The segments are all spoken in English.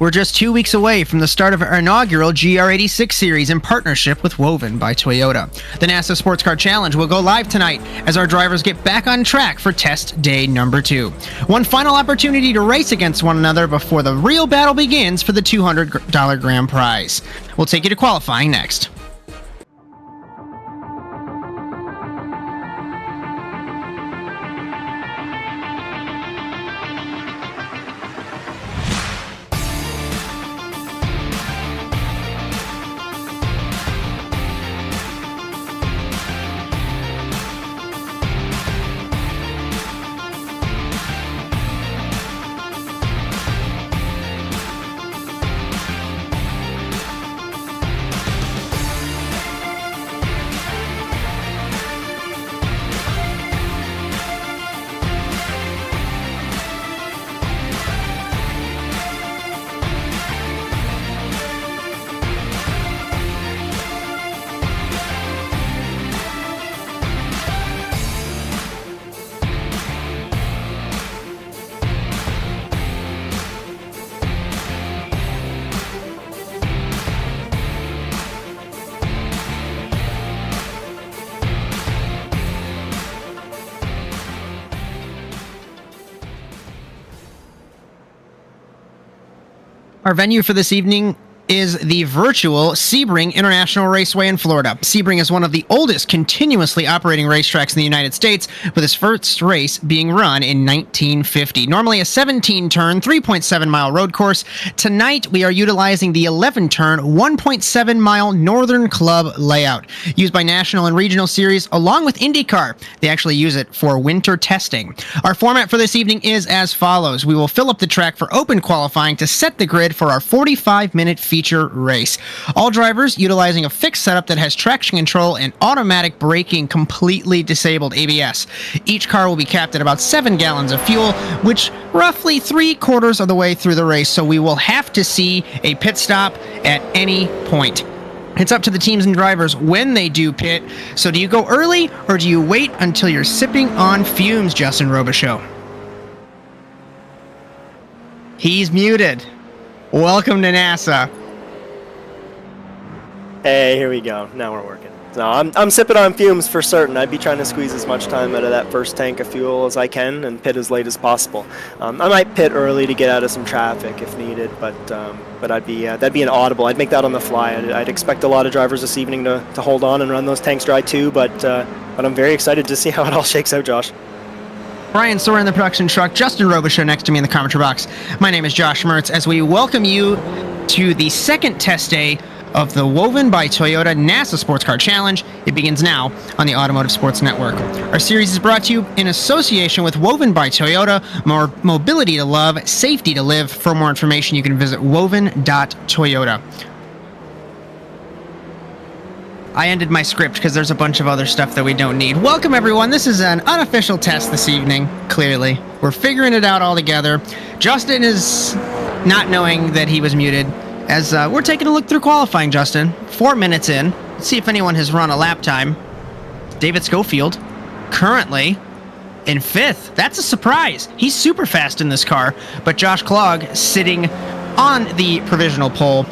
We're just 2 weeks away from the start of our inaugural GR86 series in partnership with Woven by Toyota. The NASA Sportscar Challenge will go live tonight as our drivers get back on track for test day number 2. One final opportunity to race against one another before the real battle begins for the $200 grand prize. We'll take you to qualifying next. Our venue for this evening is the virtual Sebring International Raceway in Florida. Sebring is one of the oldest continuously operating racetracks in the United States, with its first race being run in 1950. Normally a 17-turn, 3.7-mile road course, tonight we are utilizing the 11-turn, 1.7-mile Northern Club layout, used by national and regional series along with IndyCar. They actually use it for winter testing. Our format for this evening is as follows. We will fill up the track for open qualifying to set the grid for our 45-minute feature race. All drivers utilizing a fixed setup that has traction control and automatic braking completely disabled ABS. Each car will be capped at about 7 gallons of fuel, which roughly 3/4 of the way through the race, so we will have to see a pit stop at any point. It's up to the teams and drivers when they do pit. So do you go early or do you wait until you're sipping on fumes, Justin Robichaux? He's muted. Welcome to NASA. Hey, here we go. Now we're working. No, I'm sipping on fumes for certain. I'd be trying to squeeze as much time out of that first tank of fuel as I can and pit as late as possible. I might pit early to get out of some traffic if needed, but I'd be that'd be an audible. I'd make that on the fly. I'd expect a lot of drivers this evening to hold on and run those tanks dry too, but I'm very excited to see how it all shakes out, Josh. Brian Soar in the production truck, Justin Robichaux next to me in the commentary box. My name is Josh Mertz as we welcome you to the second test day of the Woven by Toyota NASA Sportscar Challenge. It begins now on the Automotive Sports Network. Our series is brought to you in association with Woven by Toyota, more mobility to love, safety to live. For more information, you can visit woven.toyota. I ended my script because there's a bunch of other stuff that we don't need. Welcome, everyone. This is an unofficial test this evening, clearly. We're figuring it out all together. Justin is not knowing that he was muted. As we're taking a look through qualifying, Justin. 4 minutes in. Let's see if anyone has run a lap time. David Schofield, currently in 5th. That's a surprise. He's super fast in this car. But Josh Klog sitting on the provisional pole,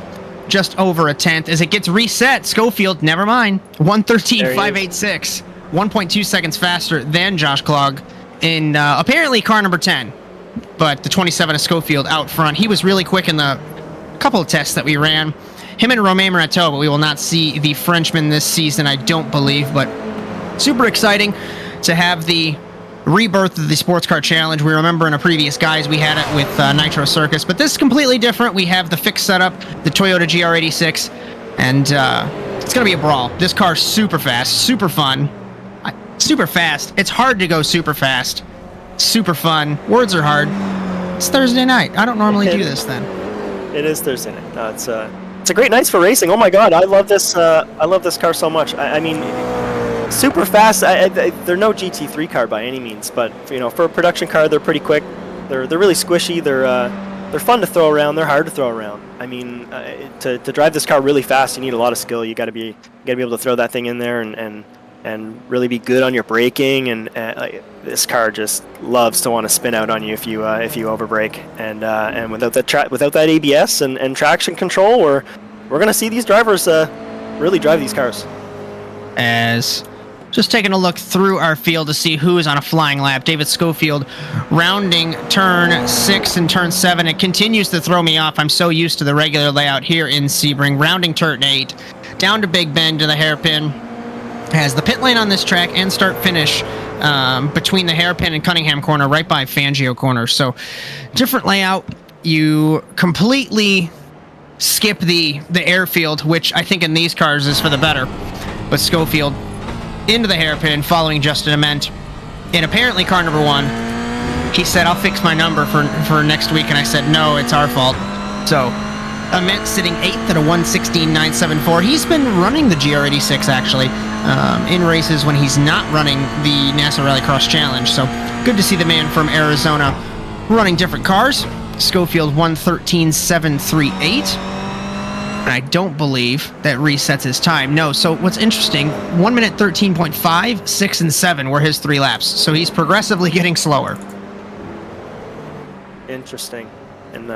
just over a 10th. As it gets reset, Schofield, never mind. 1:13.586. 1.2 seconds faster than Josh Klog in apparently car number 10. But the 27 of Schofield out front. He was really quick in the couple of tests that we ran. Him and Romain Moreau, but we will not see the Frenchman this season, I don't believe. But super exciting to have the rebirth of the Sports Car Challenge. We remember in a previous guys we had it with Nitro Circus, but this is completely different. We have the fixed setup, the Toyota GR86, and it's going to be a brawl. This car's super fast, super fun. Super fast. It's hard to go super fast. Super fun. Words are hard. It's Thursday night. I don't normally do this then. It is Thursday night. No, it's a great night for racing. Oh my God, I love this. I love this car so much. I mean, super fast. They're no GT3 car by any means, but for a production car, they're pretty quick. They're really squishy. They're fun to throw around. They're hard to throw around. I mean, to drive this car really fast, you need a lot of skill. You got to be able to throw that thing in there and and really be good on your braking. And this car just loves to want to spin out on you if you overbrake. And without that ABS and traction control, we're gonna see these drivers really drive these cars. As just taking a look through our field to see who is on a flying lap. David Schofield rounding turn 6 and turn 7. It continues to throw me off. I'm so used to the regular layout here in Sebring. Rounding turn 8, down to Big Bend to the hairpin. Has the pit lane on this track and start finish between the hairpin and Cunningham corner, right by Fangio corner. So different layout. You completely skip the airfield, which I think in these cars is for the better. But Schofield into the hairpin, following Justin Ament in apparently car number 1. He said, I'll fix my number for next week, and I said, no, it's our fault. So Ament sitting 8th at a 1:16.974. He's been running the GR86 actually in races when he's not running the NASA Rallycross Challenge. So good to see the man from Arizona running different cars. Schofield 1:13.738. And I don't believe that resets his time. No, so what's interesting, 1 minute 13.5, 6, and 7 were his 3 laps. So he's progressively getting slower. Interesting. And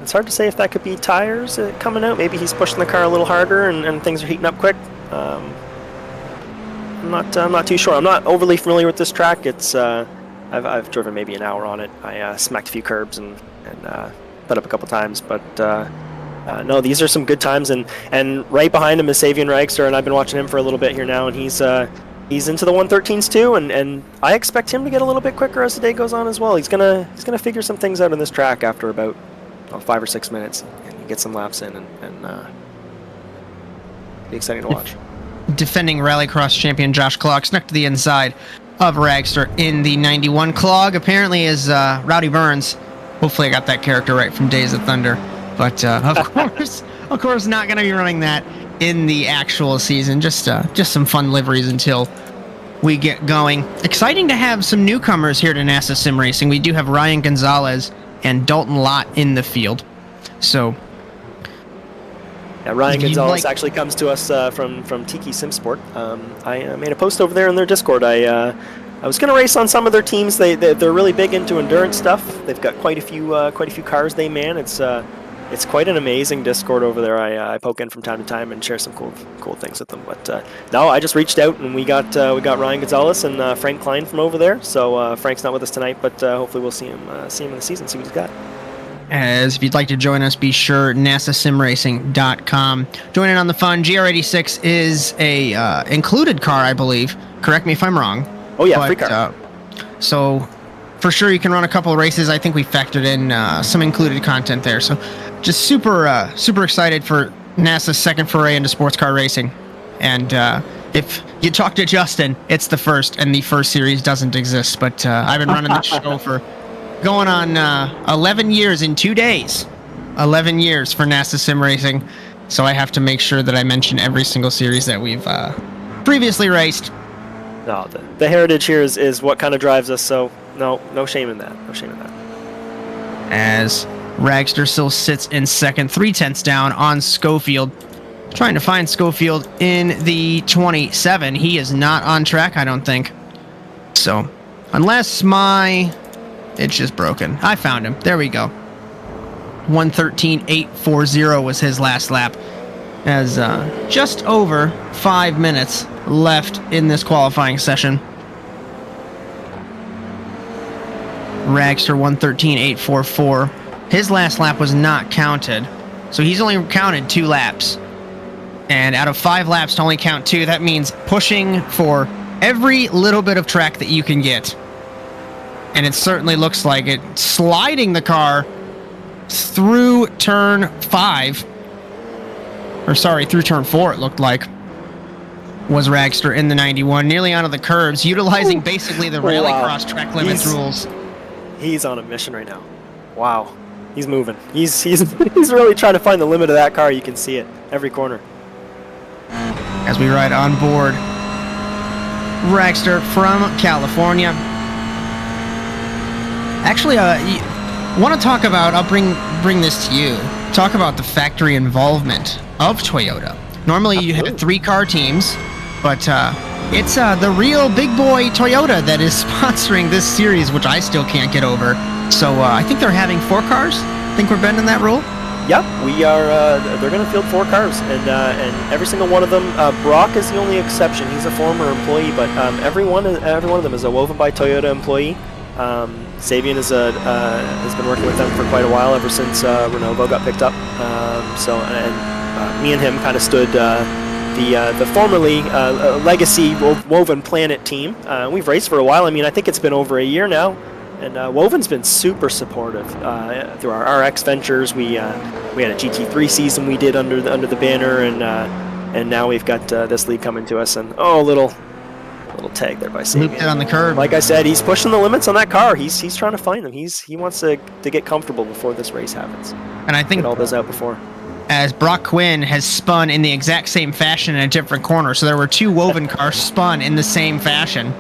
it's hard to say if that could be tires coming out. Maybe he's pushing the car a little harder and things are heating up quick. I'm not too sure. I'm not overly familiar with this track. It's I've driven maybe an hour on it. I smacked a few curbs and put up a couple times, but no, these are some good times, and right behind him is Savian Reichster, and I've been watching him for a little bit here now, and he's into the 113s too, and I expect him to get a little bit quicker as the day goes on as well. He's gonna figure some things out on this track after about 5 or 6 minutes, and get some laps in, and be exciting to watch. Defending Rallycross champion Josh Clog snuck to the inside of Ragster in the 91. Clog apparently is Rowdy Burns. Hopefully I got that character right from Days of Thunder. But of course, not going to be running that in the actual season. Just some fun liveries until we get going. Exciting to have some newcomers here to NASA Sim Racing. We do have Ryan Gonzalez and Dalton Lott in the field. So, yeah, Ryan Gonzalez actually comes to us from Tiki Sim Sport. I made a post over there in their Discord. I was going to race on some of their teams. They're really big into endurance stuff. They've got quite a few cars they man. It's quite an amazing Discord over there. I poke in from time to time and share some cool things with them. But no, I just reached out and we got Ryan Gonzalez and Frank Klein from over there. So Frank's not with us tonight, but hopefully we'll see him in the season, see what he's got. As if you'd like to join us, be sure nasasimracing.com. Join in on the fun. GR86 is a included car, I believe. Correct me if I'm wrong. Oh yeah, free car. So for sure you can run a couple of races. I think we factored in some included content there. So just super excited for NASA's second foray into sports car racing. And if you talk to Justin, it's the first, and the first series doesn't exist. But I've been running this show for going on 11 years in 2 days. 11 years for NASA Sim Racing. So I have to make sure that I mention every single series that we've previously raced. No, the heritage here is what kind of drives us. So no shame in that. No shame in that. As Ragster still sits in second, 3/10 down on Schofield. Trying to find Schofield in the 27. He is not on track, I don't think. So, unless it's just broken. I found him. There we go. 1:13.840 was his last lap. As just over 5 minutes left in this qualifying session. Ragster 1:13.844. His last lap was not counted, so he's only counted 2 laps. And out of 5 laps to only count 2, that means pushing for every little bit of track that you can get. And it certainly looks like it. Sliding the car through turn 5, or sorry, through turn 4 it looked like, was Ragster in the 91, nearly onto the curves, utilizing basically the Rallycross track limits rules. He's on a mission right now. Wow. He's moving. He's really trying to find the limit of that car. You can see it every corner. As we ride on board Ragster from California. Actually, want to talk about, I'll bring this to you, talk about the factory involvement of Toyota. Normally you had 3 car teams, but It's the real big boy Toyota that is sponsoring this series, which I still can't get over. So I think they're having 4 cars. Think we're bending that rule? Yep, we are. They're going to field 4 cars, and every single one of them. Brock is the only exception. He's a former employee, but every one of them is a Woven by Toyota employee. Savian has been working with them for quite a while, ever since Renovo got picked up. Me and him kind of stood the formerly legacy Woven Planet team. We've raced for a while. I mean, I think it's been over a year now. And Woven's been super supportive through our RX ventures. We had a GT3 season we did under the banner, and now we've got this league coming to us. And a little tag there by Sabian. Looped it on the curb. Like I said, he's pushing the limits on that car. He's trying to find them. He wants to get comfortable before this race happens. And I think get all those out before. As Brock Quinn has spun in the exact same fashion in a different corner, so there were 2 Woven cars spun in the same fashion.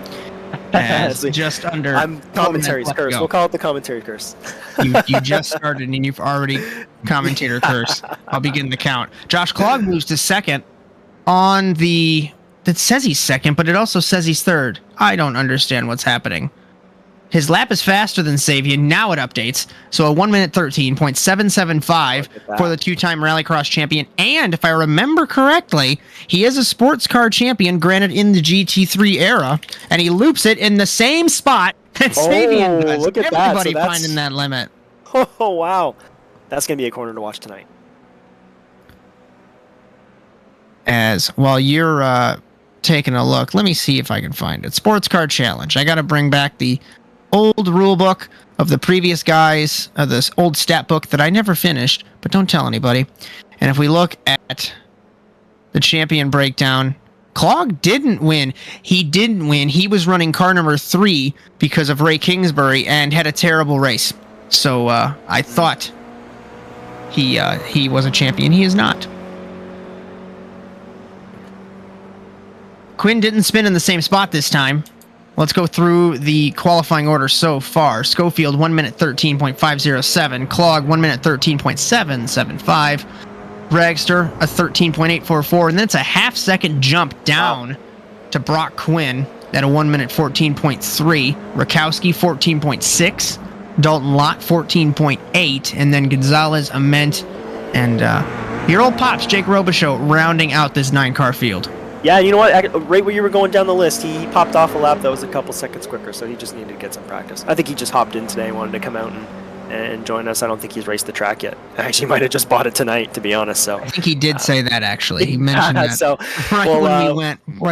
Just under. I'm commentary's curse. We'll call it the commentary curse. you just started and you've already commentator curse. I'll begin the count. Josh Clogg moves to second on the. That says he's second, but it also says he's third. I don't understand what's happening. His lap is faster than Savian. Now it updates. So a 1 minute 13.775 for the 2-time Rallycross champion. And if I remember correctly, he is a sports car champion, granted in the GT3 era, and he loops it in the same spot that Savian does. Look at Everybody that. finding that limit. Oh, wow. That's going to be a corner to watch tonight. As while you're taking a look, let me see if I can find it. Sports Car Challenge. I got to bring back the old rule book of the previous guys, this old stat book that I never finished, but don't tell anybody. And if we look at the champion breakdown, Clogg didn't win. He didn't win. He was running car number 3 because of Ray Kingsbury and had a terrible race. So I thought he was a champion. He is not. Quinn didn't spin in the same spot this time. Let's go through the qualifying order so far. Schofield, 1 minute 13.507. Clogg, 1 minute 13.775. Dragster, a 13.844. And then it's a half-second jump down to Brock Quinn at a 1 minute 14.3. Rakowski, 14.6. Dalton Lott, 14.8. And then Gonzalez, Ament, and your old pops, Jake Robichaux, rounding out this 9-car field. Yeah, you know what? Right where you were going down the list, he popped off a lap that was a couple seconds quicker, so he just needed to get some practice. I think he just hopped in today, wanted to come out and join us. I don't think he's raced the track yet. Actually, might have just bought it tonight, to be honest. So I think he did say that, actually. He mentioned that so, right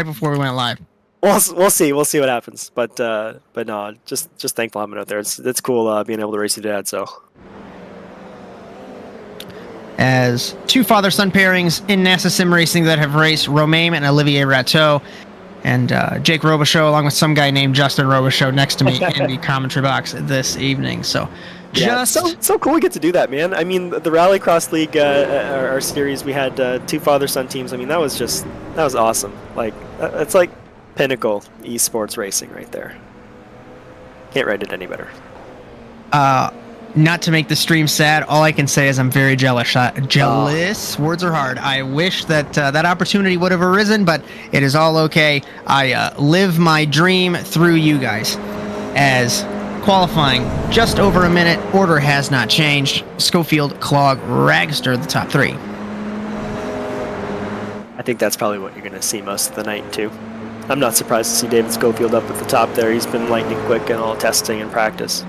before we went live. We'll see what happens. But no, just thankful having it out there. It's cool being able to race your dad. So. As 2 father-son pairings in NASA Sim Racing that have raced, Romain and Olivier Rateau, and Jake Robichaux, along with some guy named Justin Robichaux, next to me in the commentary box this evening. So, so cool we get to do that, man. I mean, the Rallycross League, our series, we had 2 father-son teams. I mean, that was awesome. Like, it's like pinnacle esports racing right there. Can't write it any better. Not to make the stream sad, all I can say is I'm very jealous. Words are hard. I wish that that opportunity would have arisen, but it is all okay. I live my dream through you guys. As qualifying, just over a minute, order has not changed. Schofield, Clogg, Ragster, the top 3. I think that's probably what you're going to see most of the night, too. I'm not surprised to see David Schofield up at the top there. He's been lightning quick in all testing and practice.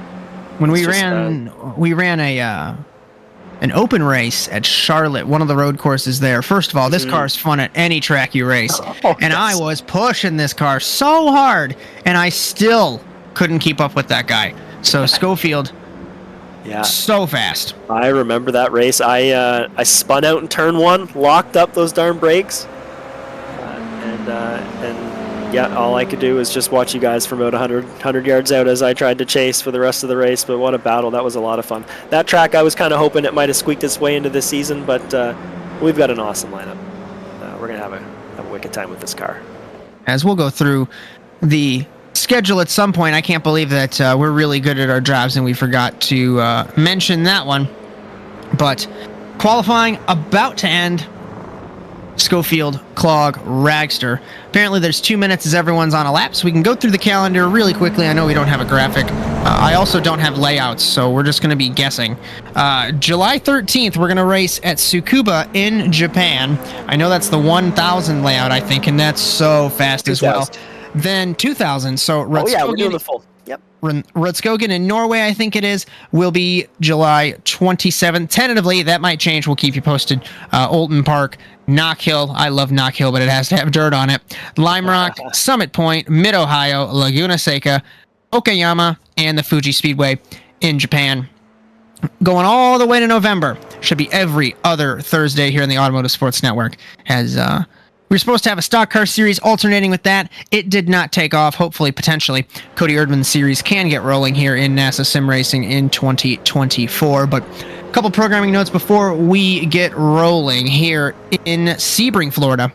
When we ran an open race at Charlotte, one of the road courses there. First of all, this car is fun at any track you race. And I was pushing this car so hard, and I still couldn't keep up with that guy. So Schofield, so fast. I remember that race. I spun out in turn 1, locked up those darn brakes, and all I could do was just watch you guys from about 100 yards out as I tried to chase for the rest of the race. But what a battle. That was a lot of fun. That track, I was kind of hoping it might have squeaked its way into this season, but we've got an awesome lineup. We're going to have a wicked time with this car. As we'll go through the schedule at some point, I can't believe that we're really good at our jobs and we forgot to mention that one. But qualifying about to end. Schofield, Clog, Ragster. Apparently there's 2 minutes as everyone's on a lap, so we can go through the calendar really quickly. I know we don't have a graphic. I also don't have layouts, so we're just going to be guessing. July 13th, we're going to race at Tsukuba in Japan. I know that's the 1,000 layout, I think, and that's so fast as well. Then 2,000, so we're doing the full. Yep. Rudskogen in Norway, I think it is, will be July 27th. Tentatively, that might change. We'll keep you posted. Olton Park, Knock Hill. I love Knock Hill, but it has to have dirt on it. Lime Rock, Summit Point, Mid-Ohio, Laguna Seca, Okayama, and the Fuji Speedway in Japan. Going all the way to November. Should be every other Thursday here in the Automotive Sports Network. As we were supposed to have a stock car series alternating with that. It did not take off. Hopefully, potentially, Cody Erdman's series can get rolling here in NASA Sim Racing in 2024. But a couple programming notes before we get rolling here in Sebring, Florida.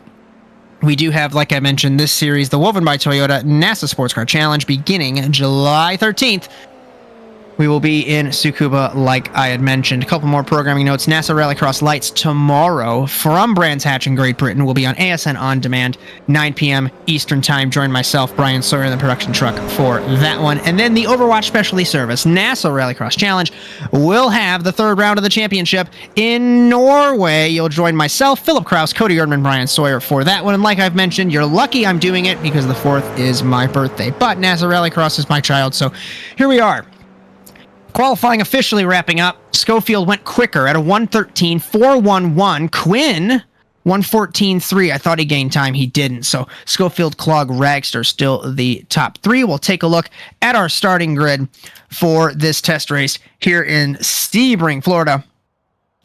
We do have, like I mentioned, this series, the Woven by Toyota NASA Sports Car Challenge, beginning July 13th. We will be in Tsukuba, like I had mentioned. A couple more programming notes. NASA Rallycross Lights tomorrow from Brands Hatch in Great Britain will be on ASN On Demand, 9 p.m. Eastern Time. Join myself, Brian Sawyer, in the production truck for that one. And then the Overwatch Specialty Service, NASA Rallycross Challenge, will have the third round of the championship in Norway. You'll join myself, Philip Kraus, Cody Erdman, Brian Sawyer for that one. And like I've mentioned, you're lucky I'm doing it because the 4th is my birthday. But NASA Rallycross is my child, so here we are. Qualifying officially wrapping up. Schofield went quicker at a 1:13.411. Quinn 1:14.3. I thought he gained time. He didn't. So Schofield, Clog, Ragster still the top 3. We'll take a look at our starting grid for this test race here in Sebring, Florida.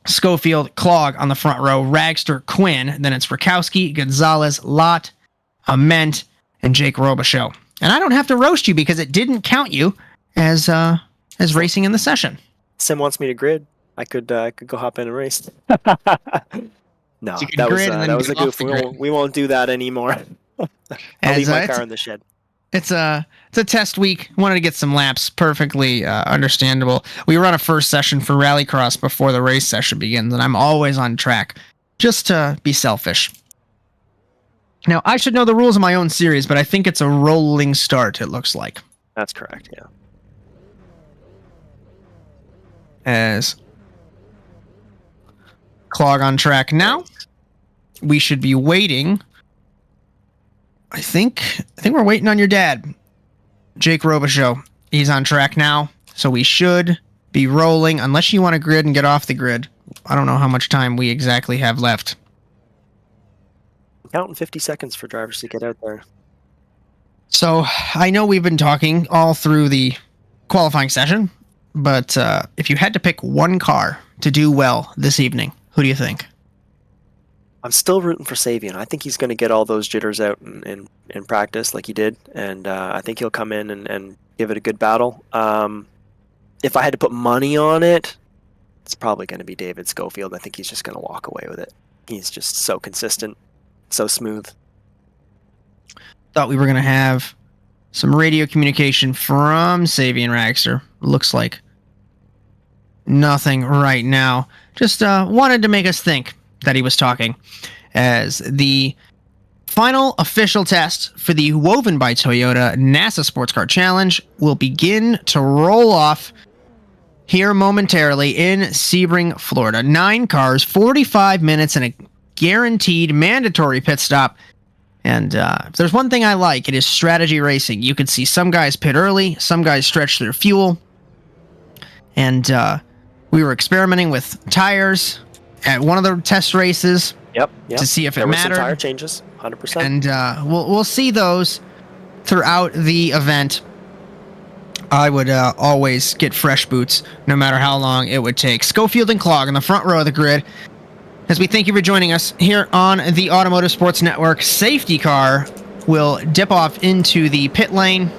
Schofield, Clog on the front row. Ragster, Quinn. Then it's Rakowski, Gonzalez, Lott, Ament, and Jake Robichaux. And I don't have to roast you because it didn't count you as racing in the session. Sim wants me to grid. I could go hop in and race. No, that was a goof. We won't do that anymore. I'll leave my car in the shed. It's a test week. Wanted to get some laps. Perfectly understandable. We run a first session for Rallycross before the race session begins, and I'm always on track, just to be selfish. Now, I should know the rules of my own series, but I think it's a rolling start, it looks like. That's correct, yeah. As Clog on track now. We should be waiting. I think we're waiting on your dad, Jake Robichaux. He's on track now, so we should be rolling unless you want to grid and get off the grid. I don't know how much time we exactly have left. I'm counting 50 seconds for drivers to get out there. So I know we've been talking all through the qualifying session. But if you had to pick one car to do well this evening, who do you think? I'm still rooting for Savian. I think he's going to get all those jitters out in practice like he did. And I think he'll come in and give it a good battle. If I had to put money on it, it's probably going to be David Schofield. I think he's just going to walk away with it. He's just so consistent, so smooth. Thought we were going to have some radio communication from Savian Ragster. Looks like nothing right now. Just wanted to make us think that he was talking. As the final official test for the Woven by Toyota NASA Sports Car Challenge will begin to roll off here momentarily in Sebring, Florida. 9 cars, 45 minutes, and a guaranteed mandatory pit stop. And if there's one thing I like, it is strategy racing. You can see some guys pit early, some guys stretch their fuel. And we were experimenting with tires at one of the test races. Yep. To see if it mattered. Some tire changes, 100%. And we'll see those throughout the event. I would always get fresh boots, no matter how long it would take. Schofield and Clog in the front row of the grid. As we thank you for joining us here on the Automotive Sports Network, safety car will dip off into the pit lane,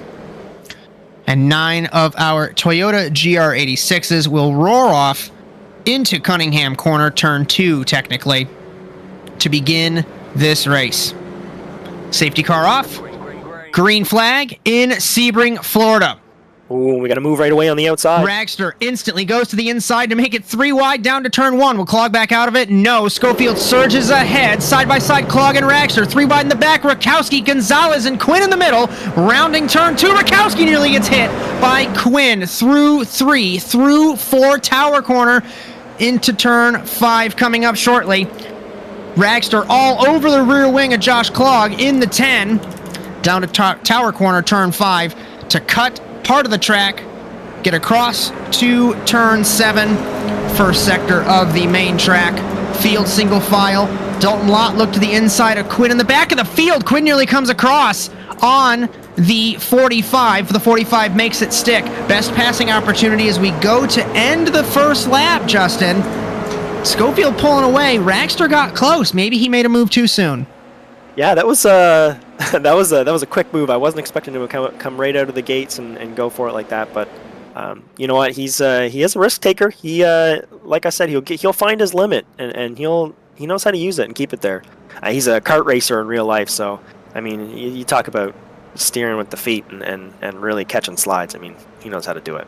and 9 of our Toyota GR86s will roar off into Cunningham Corner, turn 2 technically, to begin this race. Safety car off, green flag in Sebring, Florida. Ooh, we got to move right away on the outside. Dragster instantly goes to the inside to make it 3 wide down to turn 1. Will Clog back out of it? No. Schofield surges ahead. Side by side, Clog and Dragster. 3 wide in the back. Rakowski, Gonzalez, and Quinn in the middle. Rounding turn 2. Rakowski nearly gets hit by Quinn through 3, through 4 tower corner into turn 5 coming up shortly. Dragster all over the rear wing of Josh Clog in the 10. Down to tower corner turn 5 to cut part of the track, get across to turn 7, first sector of the main track. Field single file. Dalton Lott looked to the inside of Quinn in the back of the field. Quinn nearly comes across on the 45. The 45 makes it stick. Best passing opportunity as we go to end the first lap, Justin. Schofield pulling away. Dragster got close. Maybe he made a move too soon. Yeah, that was that was a quick move. I wasn't expecting him to come right out of the gates and go for it like that. But you know what? He is a risk taker. He like I said, he'll find his limit and he knows how to use it and keep it there. He's a kart racer in real life, so I mean, you talk about steering with the feet and really catching slides. I mean, he knows how to do it.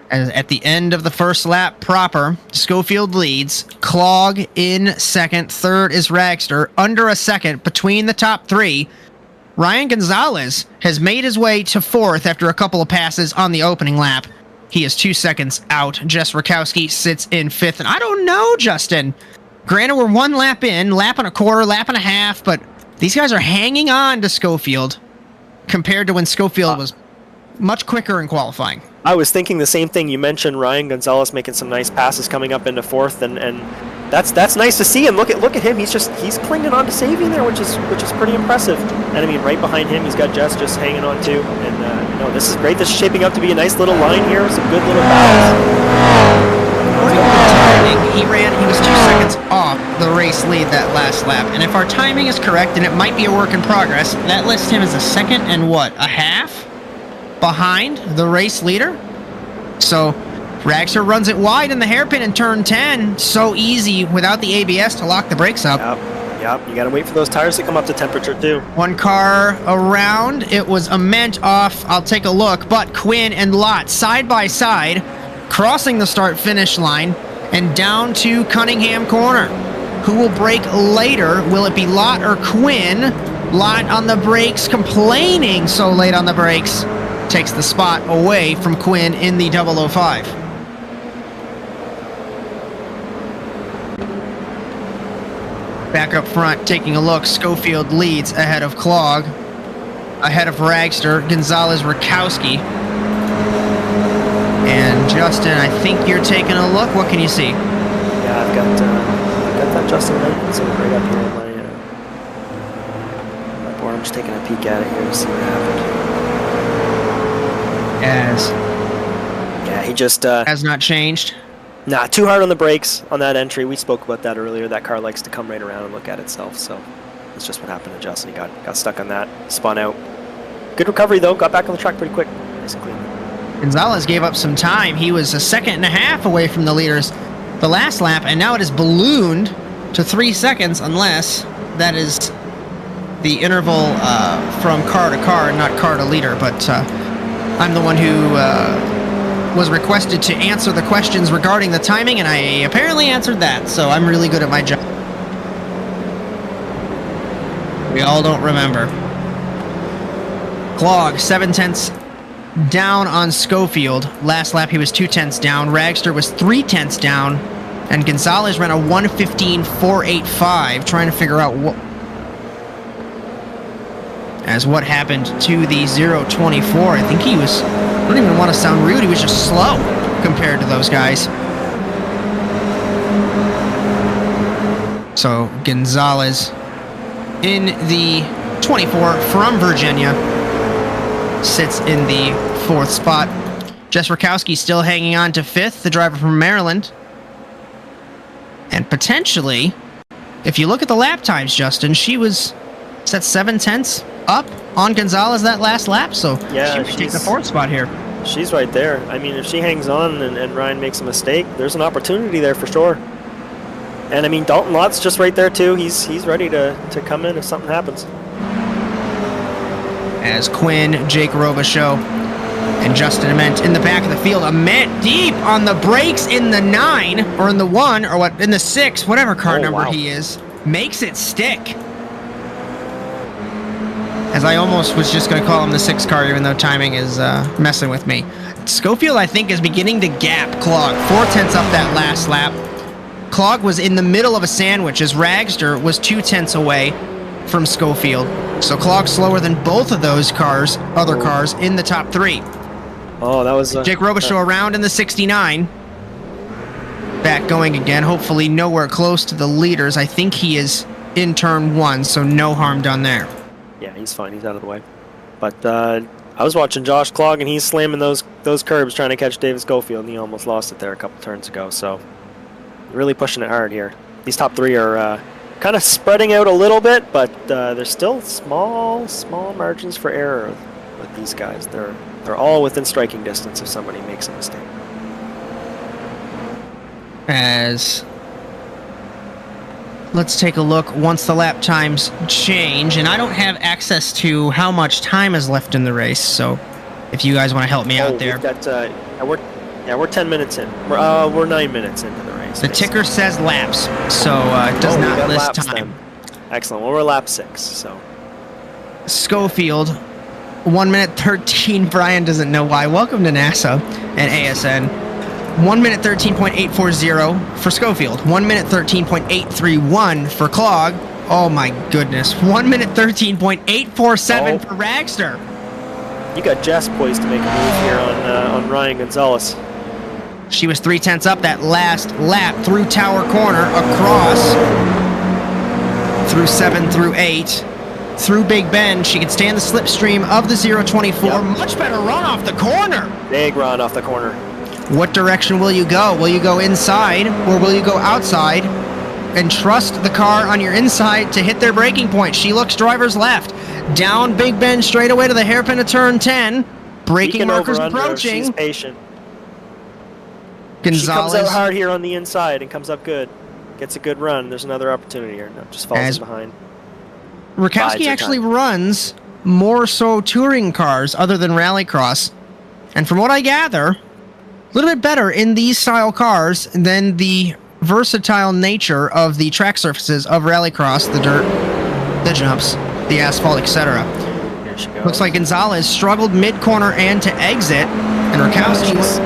As at the end of the first lap proper, Schofield leads. Clog in second. Third is Dragster. Under a second between the top 3. Ryan Gonzalez has made his way to 4th after a couple of passes on the opening lap. He is 2 seconds out. Jess Rakowski sits in 5th. And I don't know, Justin. Granted, we're 1 lap in, lap and a quarter, lap and a half, but these guys are hanging on to Schofield compared to when Schofield was much quicker in qualifying. I was thinking the same thing. You mentioned Ryan Gonzalez making some nice passes coming up into 4th, and that's nice to see. And look at him. He's clinging on to saving there, which is pretty impressive. And I mean, right behind him, he's got Jess just hanging on too. And you know, this is great. This is shaping up to be a nice little line here. Some good little battles. He was 2 seconds off the race lead that last lap. And if our timing is correct, and it might be a work in progress, that lists him as a second and a half behind the race leader. So Dragster runs it wide in the hairpin in turn 10. So easy without the ABS to lock the brakes up. Yep. You got to wait for those tires to come up to temperature too. 1 car around. It was a ment off. I'll take a look. But Quinn and Lott side by side, crossing the start-finish line and down to Cunningham Corner. Who will brake later? Will it be Lott or Quinn? Lott on the brakes, complaining so late on the brakes. Takes the spot away from Quinn in the 005. Back up front, taking a look, Schofield leads ahead of Clog. Ahead of Dragster, Gonzalez, Rakowski. And Justin, I think you're taking a look. What can you see? Yeah, I've got that Justin Layton sitting right up here in my board. I'm just taking a peek at it here to see what happened. He just has not changed. Nah, too hard on the brakes on that entry. We spoke about that earlier. That car likes to come right around and look at itself. So that's just what happened to Justin. He got stuck on that, spun out. Good recovery though. Got back on the track pretty quick. Nice and clean. Gonzalez gave up some time. He was a second and a half away from the leaders the last lap, and now it is ballooned to 3 seconds, unless that is the interval from car to car, not car to leader. But I'm the one who was requested to answer the questions regarding the timing, and I apparently answered that, so I'm really good at my job. We all don't remember. Clog, 7/10 down on Schofield. Last lap he was 2/10 down. Dragster was 3/10 down, and Gonzalez ran a 1:15.485, trying to figure out what happened to the 0:24. I think he was, I don't even want to sound rude, he was just slow compared to those guys. So Gonzalez in the 24 from Virginia sits in the 4th spot. Jess Rakowski still hanging on to 5th, the driver from Maryland. And potentially, if you look at the lap times, Justin, she was set 7/10 up on Gonzalez that last lap, so yeah, she might take the 4th spot here. She's right there. I mean, if she hangs on and Ryan makes a mistake, there's an opportunity there for sure. And I mean, Dalton Lott's just right there too. He's ready to come in if something happens. As Quinn, Jake Robichaux And Justin Ament in the back of the field. Ament deep on the brakes in the 9, or in the 1, or what, in the 6, whatever car number he is. Makes it stick. As I almost was just going to call him the 6 car, even though timing is messing with me. Schofield, I think, is beginning to gap Clog. 4/10 up that last lap. Clog was in the middle of a sandwich as Ragster was 2/10 away from Schofield. So Clog slower than both of those cars, other cars, in the top 3. Oh, that was... Jake Robichaud around in the 69. Back going again, hopefully nowhere close to the leaders. I think he is in turn 1, so no harm done there. Yeah, he's fine. He's out of the way. But I was watching Josh Clog, and he's slamming those curbs trying to catch David Schofield, and he almost lost it there a couple turns ago. So really pushing it hard here. These top 3 are kind of spreading out a little bit, but there's still small margins for error with these guys. They're all within striking distance if somebody makes a mistake. As let's take a look once the lap times change, and I don't have access to how much time is left in the race, so if you guys want to help me out there. We've got, we're 10 minutes in. We're 9 minutes into the race. The ticker says laps, so it does not list time. Then. Excellent. Well, we're lap 6, so. Schofield, 1 minute 13. Brian doesn't know why. Welcome to NASA and ASN. 1 minute 13.840 for Schofield. 1 minute 13.831 for Clog. Oh my goodness. 1 minute 13.847 for Ragster. You got Jess poised to make a move here on Ryan Gonzalez. She was 3/10 up that last lap through Tower Corner, across, through 7, through 8, through Big Bend. She could stand the slipstream of the 024. Yep. Much better run off the corner. Big run off the corner. What direction will you go? Will you go inside or will you go outside and trust the car on your inside to hit their braking point? She looks driver's left. Down Big Bend straight away to the hairpin of turn 10. Braking markers approaching. She's patient. Gonzalez. She comes out hard here on the inside and comes up good. Gets a good run. There's another opportunity here. No, just falls behind. Rakowski actually runs more so touring cars other than rallycross. And from what I gather, a little bit better in these style cars than the versatile nature of the track surfaces of rallycross, the dirt, the jumps, the asphalt, etc. Looks like Gonzalez struggled mid-corner and to exit, and Rakowski she's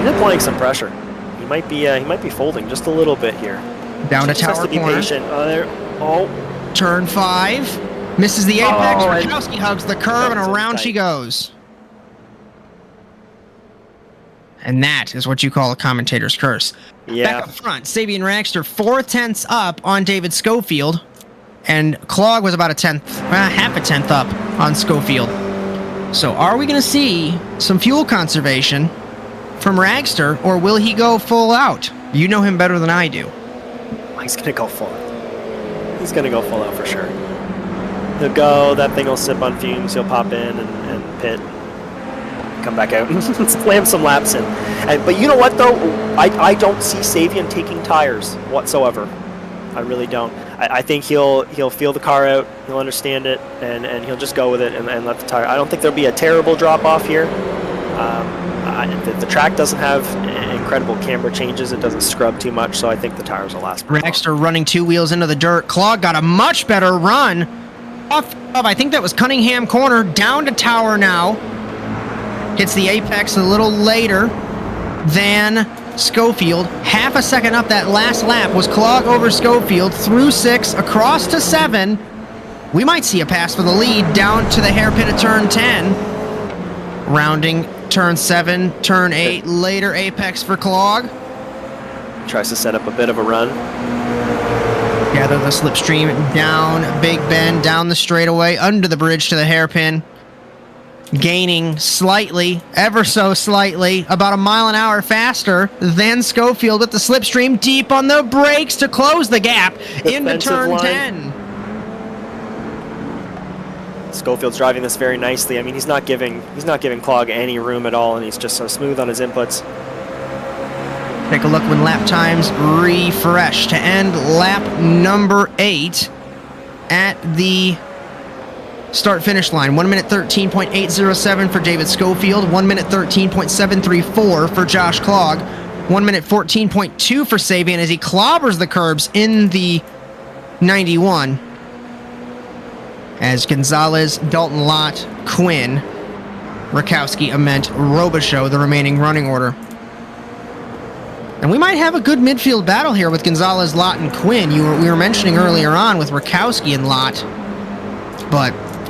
applying some pressure. He might be folding just a little bit here. Down to Tower Corner. Patient. Turn 5, misses the apex. Rakowski hugs the curb, and around she goes. And that is what you call a commentator's curse. Yeah. Back up front, Sabian Ragster 4/10 up on David Schofield, and Clog was about half a tenth up on Schofield. So are we going to see some fuel conservation from Ragster, or will he go full out? You know him better than I do. He's going to go full out. He's going to go full out for sure. He'll go, that thing will sip on fumes, he'll pop in and pit. Come back out and slam some laps in. But you know what, though? I don't see Sabian taking tires whatsoever. I really don't. I think he'll feel the car out, he'll understand it, and he'll just go with it and let the tire. I don't think there'll be a terrible drop-off here. The track doesn't have incredible camber changes. It doesn't scrub too much, so I think the tires will last. Ragster running 2 wheels into the dirt. Clog got a much better run off of, I think that was Cunningham Corner, down to Tower now. Hits the apex a little later than Schofield. Half a second up that last lap was Clog over Schofield, through 6, across to 7. We might see a pass for the lead down to the hairpin of turn 10. Rounding turn 7, turn 8, later apex for Clog. Tries to set up a bit of a run. Gather the slipstream down Big Bend, down the straightaway, under the bridge to the hairpin. Gaining slightly, ever so slightly, about a mile an hour faster than Schofield with the slipstream, deep on the brakes to close the gap into turn 10. Schofield's driving this very nicely. I mean, he's not giving Clog any room at all, and he's just so smooth on his inputs. Take a look when lap times refresh to end lap number 8 at the start finish line. 1 minute 13.807 for David Schofield. 1 minute 13.734 for Josh Clogg. 1 minute 14.2 for Sabian as he clobbers the curbs in the 91. As Gonzalez, Dalton Lott, Quinn, Rakowski, Ament, Robichaux, the remaining running order. And we might have a good midfield battle here with Gonzalez, Lott, and Quinn. We were mentioning earlier on with Rakowski and Lott,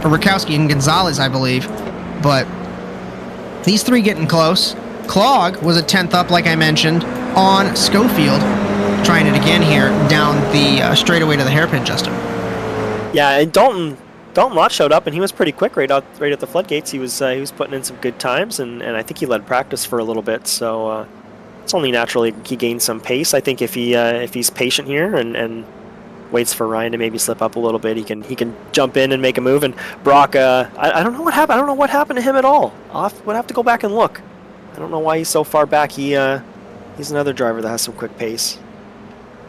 or Rakowski and Gonzalez, I believe. But these three getting close. Clogg was a 10th up, like I mentioned, on Schofield. Trying it again here down the straightaway to the hairpin, Justin. Yeah, and Dalton Lott showed up, and he was pretty quick right at the floodgates. He was putting in some good times, and I think he led practice for a little bit. So it's only natural he gained some pace. I think if he's patient here and waits for Ryan to maybe slip up a little bit, he can jump in and make a move. And Brock, I don't know what happened. I don't know what happened to him at all. Would have to go back and look. I don't know why he's so far back. He's another driver that has some quick pace.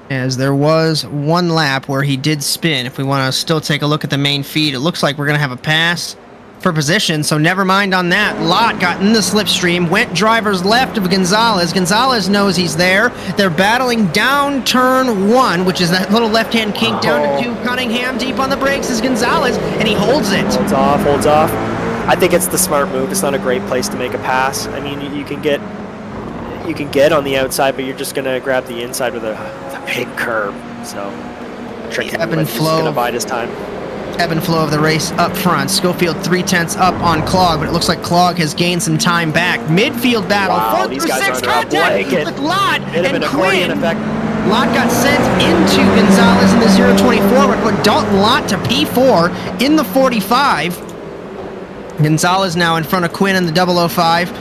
As there was one lap where he did spin. If we want to still take a look at the main feed, it looks like we're going to have a pass for position, so never mind on that. Lott got in the slipstream, went driver's left of Gonzalez. Gonzalez knows he's there. They're battling down turn 1, which is that little left-hand kink down to 2. Cunningham deep on the brakes is Gonzalez, and he holds it. Holds off. I think it's the smart move. It's not a great place to make a pass. I mean, you can get on the outside, but you're just going to grab the inside with a big curb. So, tricky. Ebb and flow. Going to bide his time. Ebb and flow of the race up front. Schofield 3/10 up on Clogg, but it looks like Clogg has gained some time back. Midfield battle. Wow, 4 these through guys 6 are contact with Lott and Quinn. Effect. Lott got sent into Gonzalez in the 024, but put Dalton Lott to P4 in the 45. Gonzalez now in front of Quinn in the 005.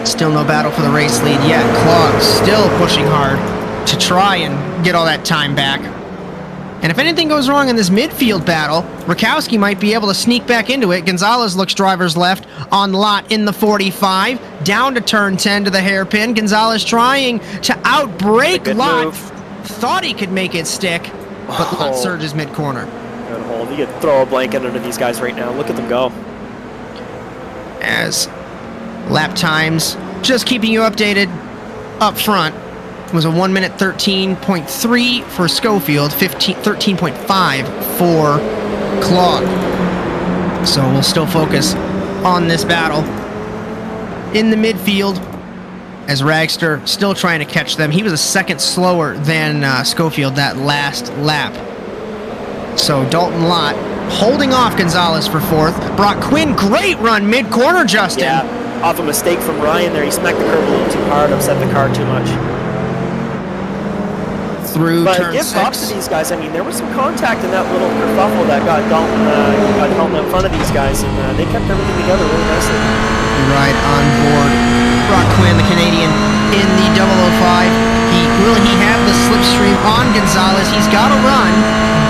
Still no battle for the race lead yet. Clogg still pushing hard to try and get all that time back. And if anything goes wrong in this midfield battle, Rakowski might be able to sneak back into it. Gonzalez looks driver's left on Lott in the 45. Down to turn 10 to the hairpin. Gonzalez trying to outbrake Lott. Move. Thought he could make it stick, but Lott surges mid-corner. Good hold. You could throw a blanket under these guys right now. Look at them go. As lap times, just keeping you updated up front, was a 1 minute 13.3 for Schofield, 13.5 for Clogg. So we'll still focus on this battle in the midfield as Ragster still trying to catch them. He was a second slower than Schofield that last lap. So Dalton Lott holding off Gonzalez for 4th. Brock Quinn, great run mid-corner, Justin. Yeah, off a mistake from Ryan there. He smacked the curb a little too hard, upset the car too much. But give props to these guys. I mean, there was some contact in that little kerfuffle that got Dalton in front of these guys, and they kept everything together really nicely. Right on board. Brock Quinn, the Canadian, in the 005. Will he have the slipstream on Gonzalez? He's got to run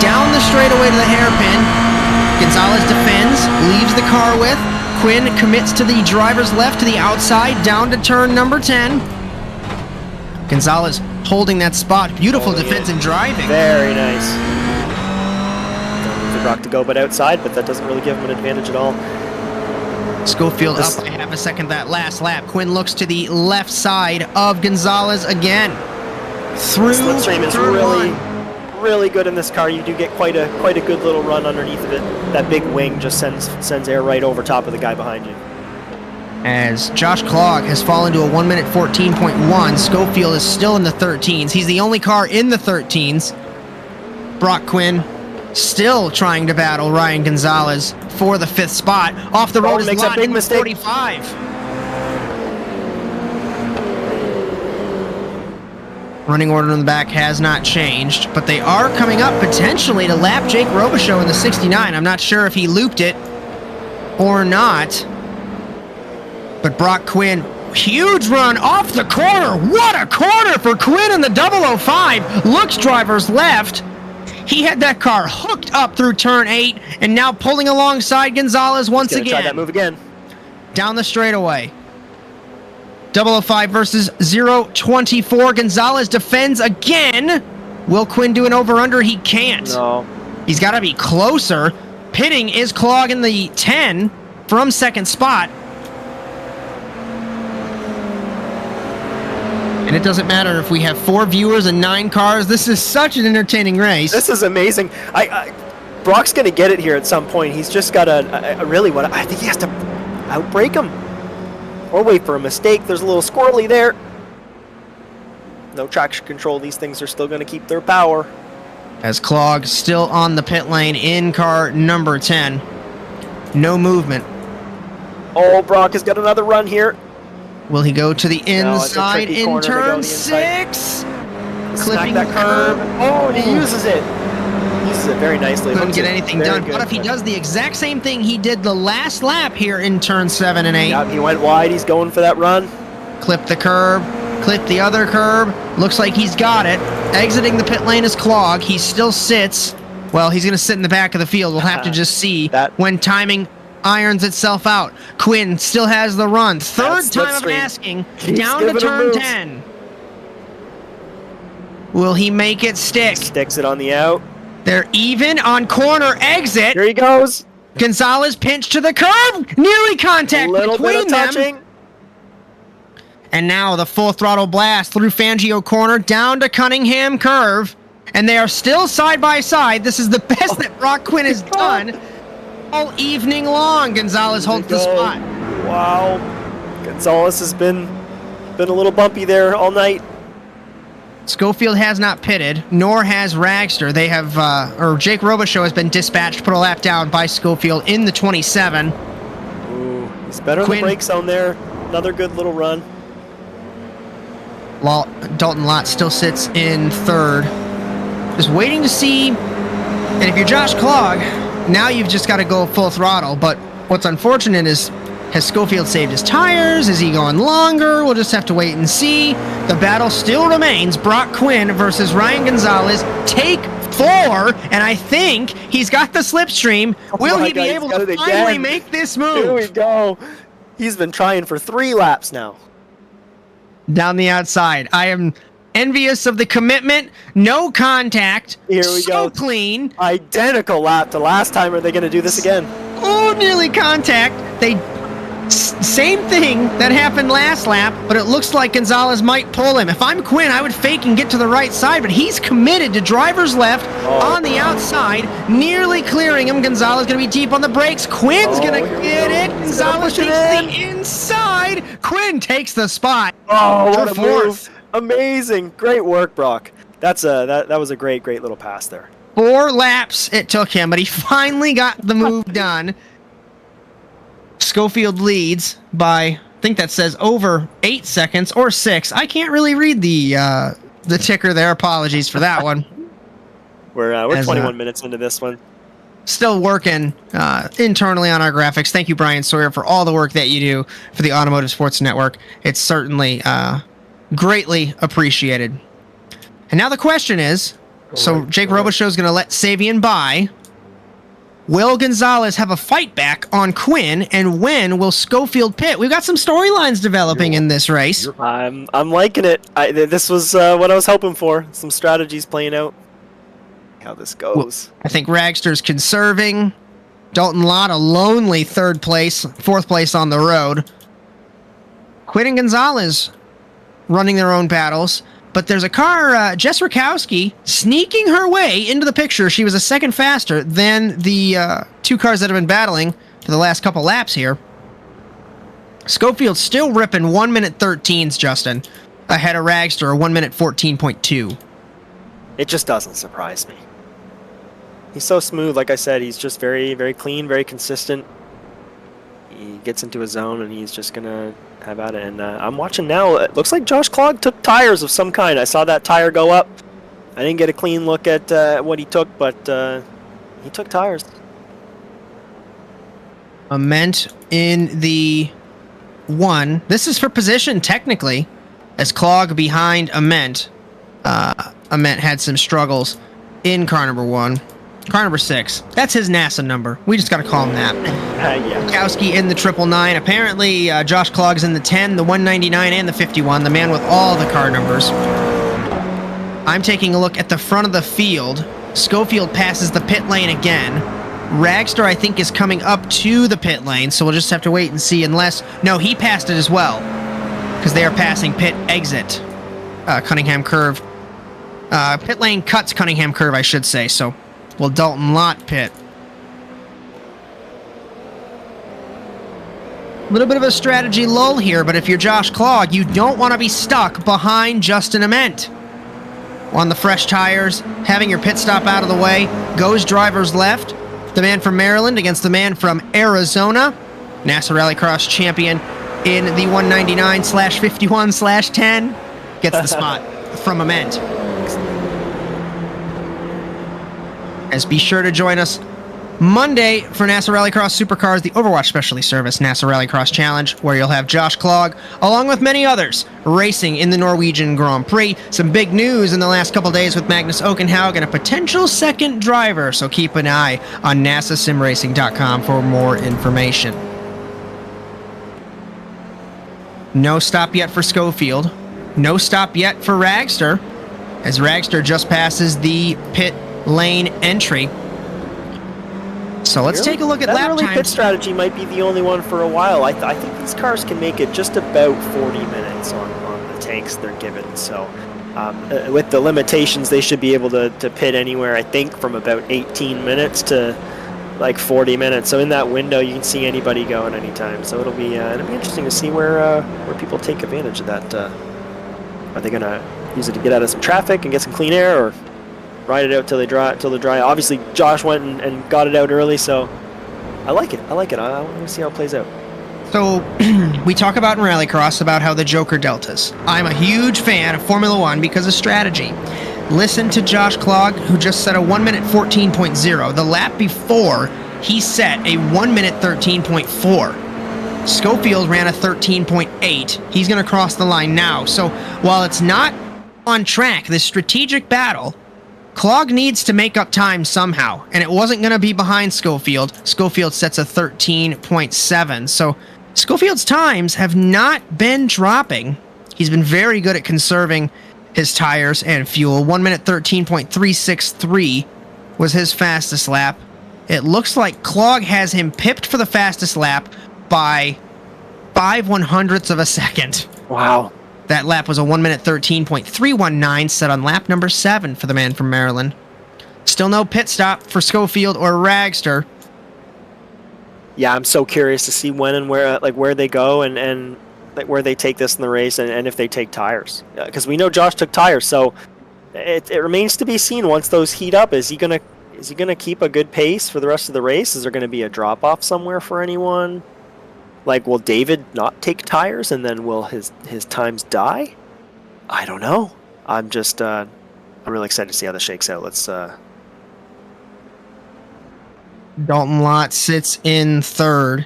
down the straightaway to the hairpin. Gonzalez defends, leaves the car with. Quinn commits to the driver's left to the outside, down to turn number 10. Gonzalez holding that spot. Beautiful defense and driving. Very nice. Don't need the Brock to go but outside, but that doesn't really give him an advantage at all. Schofield up by half a second that last lap. Quinn looks to the left side of Gonzalez again. Through slipstream is really good in this car. You do get quite a good little run underneath of it. That big wing just sends air right over top of the guy behind you. As Josh Clogg has fallen to a 1 minute 14.1. Schofield is still in the 13s. He's the only car in the 13s. Brock Quinn still trying to battle Ryan Gonzalez for the 5th spot. Off the road is Lott in the 45. Running order in the back has not changed, but they are coming up potentially to lap Jake Robichaux in the 69. I'm not sure if he looped it or not. But Brock Quinn, huge run off the corner. What a corner for Quinn in the 005. Looks driver's left. He had that car hooked up through turn 8 and now pulling alongside Gonzalez once again. Try that move again. Down the straightaway. 005 versus 024. Gonzalez defends again. Will Quinn do an over-under? He can't. No. He's got to be closer. Pitting is Clog in the 10 from second spot. And it doesn't matter if we have 4 viewers and 9 cars. This is such an entertaining race. This is amazing. Brock's going to get it here at some point. He's just got I think he has to outbrake him. Or wait for a mistake. There's a little squirrely there. No traction control. These things are still going to keep their power. As Clog still on the pit lane in car number 10. No movement. Oh, Brock has got another run here. Will he go to the inside tricky in corner to go turn the inside. 6? Smack Clipping that curve. Oh, and he Ooh. uses it. Uses it very nicely. Couldn't Hooks get it anything very done. good. What if he does the exact same thing he did the last lap here in turn 7 and 8? Yeah, he went wide. He's going for that run. Clip the curb. Clip the other curb. Looks like he's got it. Exiting the pit lane is Clog. He still sits. Well, he's going to sit in the back of the field. We'll have to just see when timing irons itself out. Quinn still has the run. Third time I'm asking. Down to turn 10. Will he make it stick? Sticks it on the out. They're even on corner exit. Here he goes. Gonzalez pinched to the curb. Nearly contact A little bit between of them. touching. And now the full throttle blast through Fangio corner down to Cunningham curve. And they are still side by side. This is the best that Brock Quinn has done all evening long. Gonzalez holds the spot. Wow. Gonzalez has been a little bumpy there all night. Schofield has not pitted, nor has Ragster. They have, Jake Robichaux has been dispatched, put a lap down by Schofield in the 27. Ooh, he's better in the brake zone there. Another good little run. Dalton Lott still sits in third. Just waiting to see. And if you're Josh Clog, now you've just got to go full throttle. But what's unfortunate is, has Schofield saved his tires? Is he going longer? We'll just have to wait and see. The battle still remains. Brock Quinn versus Ryan Gonzalez. Take 4, and I think he's got the slipstream. Will he be able to finally make this move? Here we go. He's been trying for 3 laps now. Down the outside. I am envious of the commitment. No contact. Here we go. So clean. Identical lap to last time. Are they going to do this again? Oh, nearly contact. Same thing that happened last lap, but it looks like Gonzalez might pull him. If I'm Quinn, I would fake and get to the right side, but he's committed to driver's left on the outside, nearly clearing him. Gonzalez going to be deep on the brakes. Quinn's going to get it. Gonzalez takes the inside. Quinn takes the spot. Oh, what a move. Amazing. Great work, Brock. That was a great little pass there. 4 laps it took him, but he finally got the move done. Schofield leads by, I think that says over 8 seconds or 6. I can't really read the ticker there. Apologies for that one. We're 21 minutes into this one. Still working internally on our graphics. Thank you, Brian Sawyer, for all the work that you do for the Automotive Sports Network. It's certainly greatly appreciated. And now the question is, so Jake Robichaux is going to let Savian by. Will Gonzalez have a fight back on Quinn, and when will Schofield pit? We've got some storylines developing in this race. I'm liking it. This was what I was hoping for. Some strategies playing out. How this goes. I think Ragster's conserving. Dalton Lott a lonely 3rd place, 4th place on the road. Quinn and Gonzalez running their own battles. But there's a car, Jess Rakowski, sneaking her way into the picture. She was a second faster than the 2 cars that have been battling for the last couple laps here. Schofield still ripping 1 minute 13s, Justin, ahead of Ragster, 1 minute 14.2. It just doesn't surprise me. He's so smooth. Like I said, he's just very, very clean, very consistent. He gets into his zone, and he's just going to have at it. And I'm watching now. It looks like Josh Clog took tires of some kind. I saw that tire go up. I didn't get a clean look at what he took, but he took tires. Ament in the 1. This is for position, technically, as Clog behind Ament. Ament had some struggles in car number 1. Car number 6. That's his NASA number. We just got to call him that. Yeah. Kowski in the 999. Apparently, Josh Clog's in the 10, the 199, and the 51. The man with all the car numbers. I'm taking a look at the front of the field. Schofield passes the pit lane again. Ragster, I think, is coming up to the pit lane, so we'll just have to wait and see unless... No, he passed it as well, because they are passing pit exit. Cunningham Curve. Pit lane cuts Cunningham Curve, I should say, so will Dalton Lott pit. A little bit of a strategy lull here, but if you're Josh Clogg, you don't want to be stuck behind Justin Ament. On the fresh tires, having your pit stop out of the way, goes driver's left. The man from Maryland against the man from Arizona. NASA Rallycross champion in the 199/51/10. Gets the spot from Ament. As be sure to join us Monday for NASA Rallycross Supercars, the Overwatch Specialty Service NASA Rallycross Challenge, where you'll have Josh Clogg, along with many others, racing in the Norwegian Grand Prix. Some big news in the last couple days with Magnus Okenhaug and a potential second driver, so keep an eye on nasasimracing.com for more information. No stop yet for Schofield. No stop yet for Ragster, as Ragster just passes the pit lane entry. So let's take a look at lap early times. Pit strategy might be the only one for a while. I think these cars can make it just about 40 minutes on the tanks they're given. So with the limitations, they should be able to pit anywhere, I think, from about 18 minutes to like 40 minutes. So in that window, you can see anybody go at any time. So it'll be interesting to see where people take advantage of that. Are they going to use it to get out of some traffic and get some clean air, or ride it out till they're dry? Obviously, Josh went and got it out early, so I like it. I want to see how it plays out. So we talk about in Rallycross about how the Joker deltas. I'm a huge fan of Formula One because of strategy. Listen to Josh Clogg, who just set a 1 minute 14.0. The lap before, he set a 1 minute 13.4. Schofield ran a 13.8. He's going to cross the line now. So while it's not on track, this strategic battle, Clogg needs to make up time somehow, and it wasn't going to be behind Schofield. Schofield sets a 13.7. So Schofield's times have not been dropping. He's been very good at conserving his tires and fuel. 1 minute 13.363 was his fastest lap. It looks like Clogg has him pipped for the fastest lap by 5/100ths of a second. Wow. That lap was a 1 minute 13.319 set on lap number 7 for the man from Maryland. Still no pit stop for Schofield or Ragster. Yeah, I'm so curious to see when and where they go and like where they take this in the race, and if they take tires. Because we know Josh took tires, so it remains to be seen once those heat up. Is he gonna keep a good pace for the rest of the race? Is there gonna be a drop off somewhere for anyone? Like, will David not take tires, and then will his times die? I don't know. I'm just I'm really excited to see how this shakes out. Let's Dalton Lott sits in third.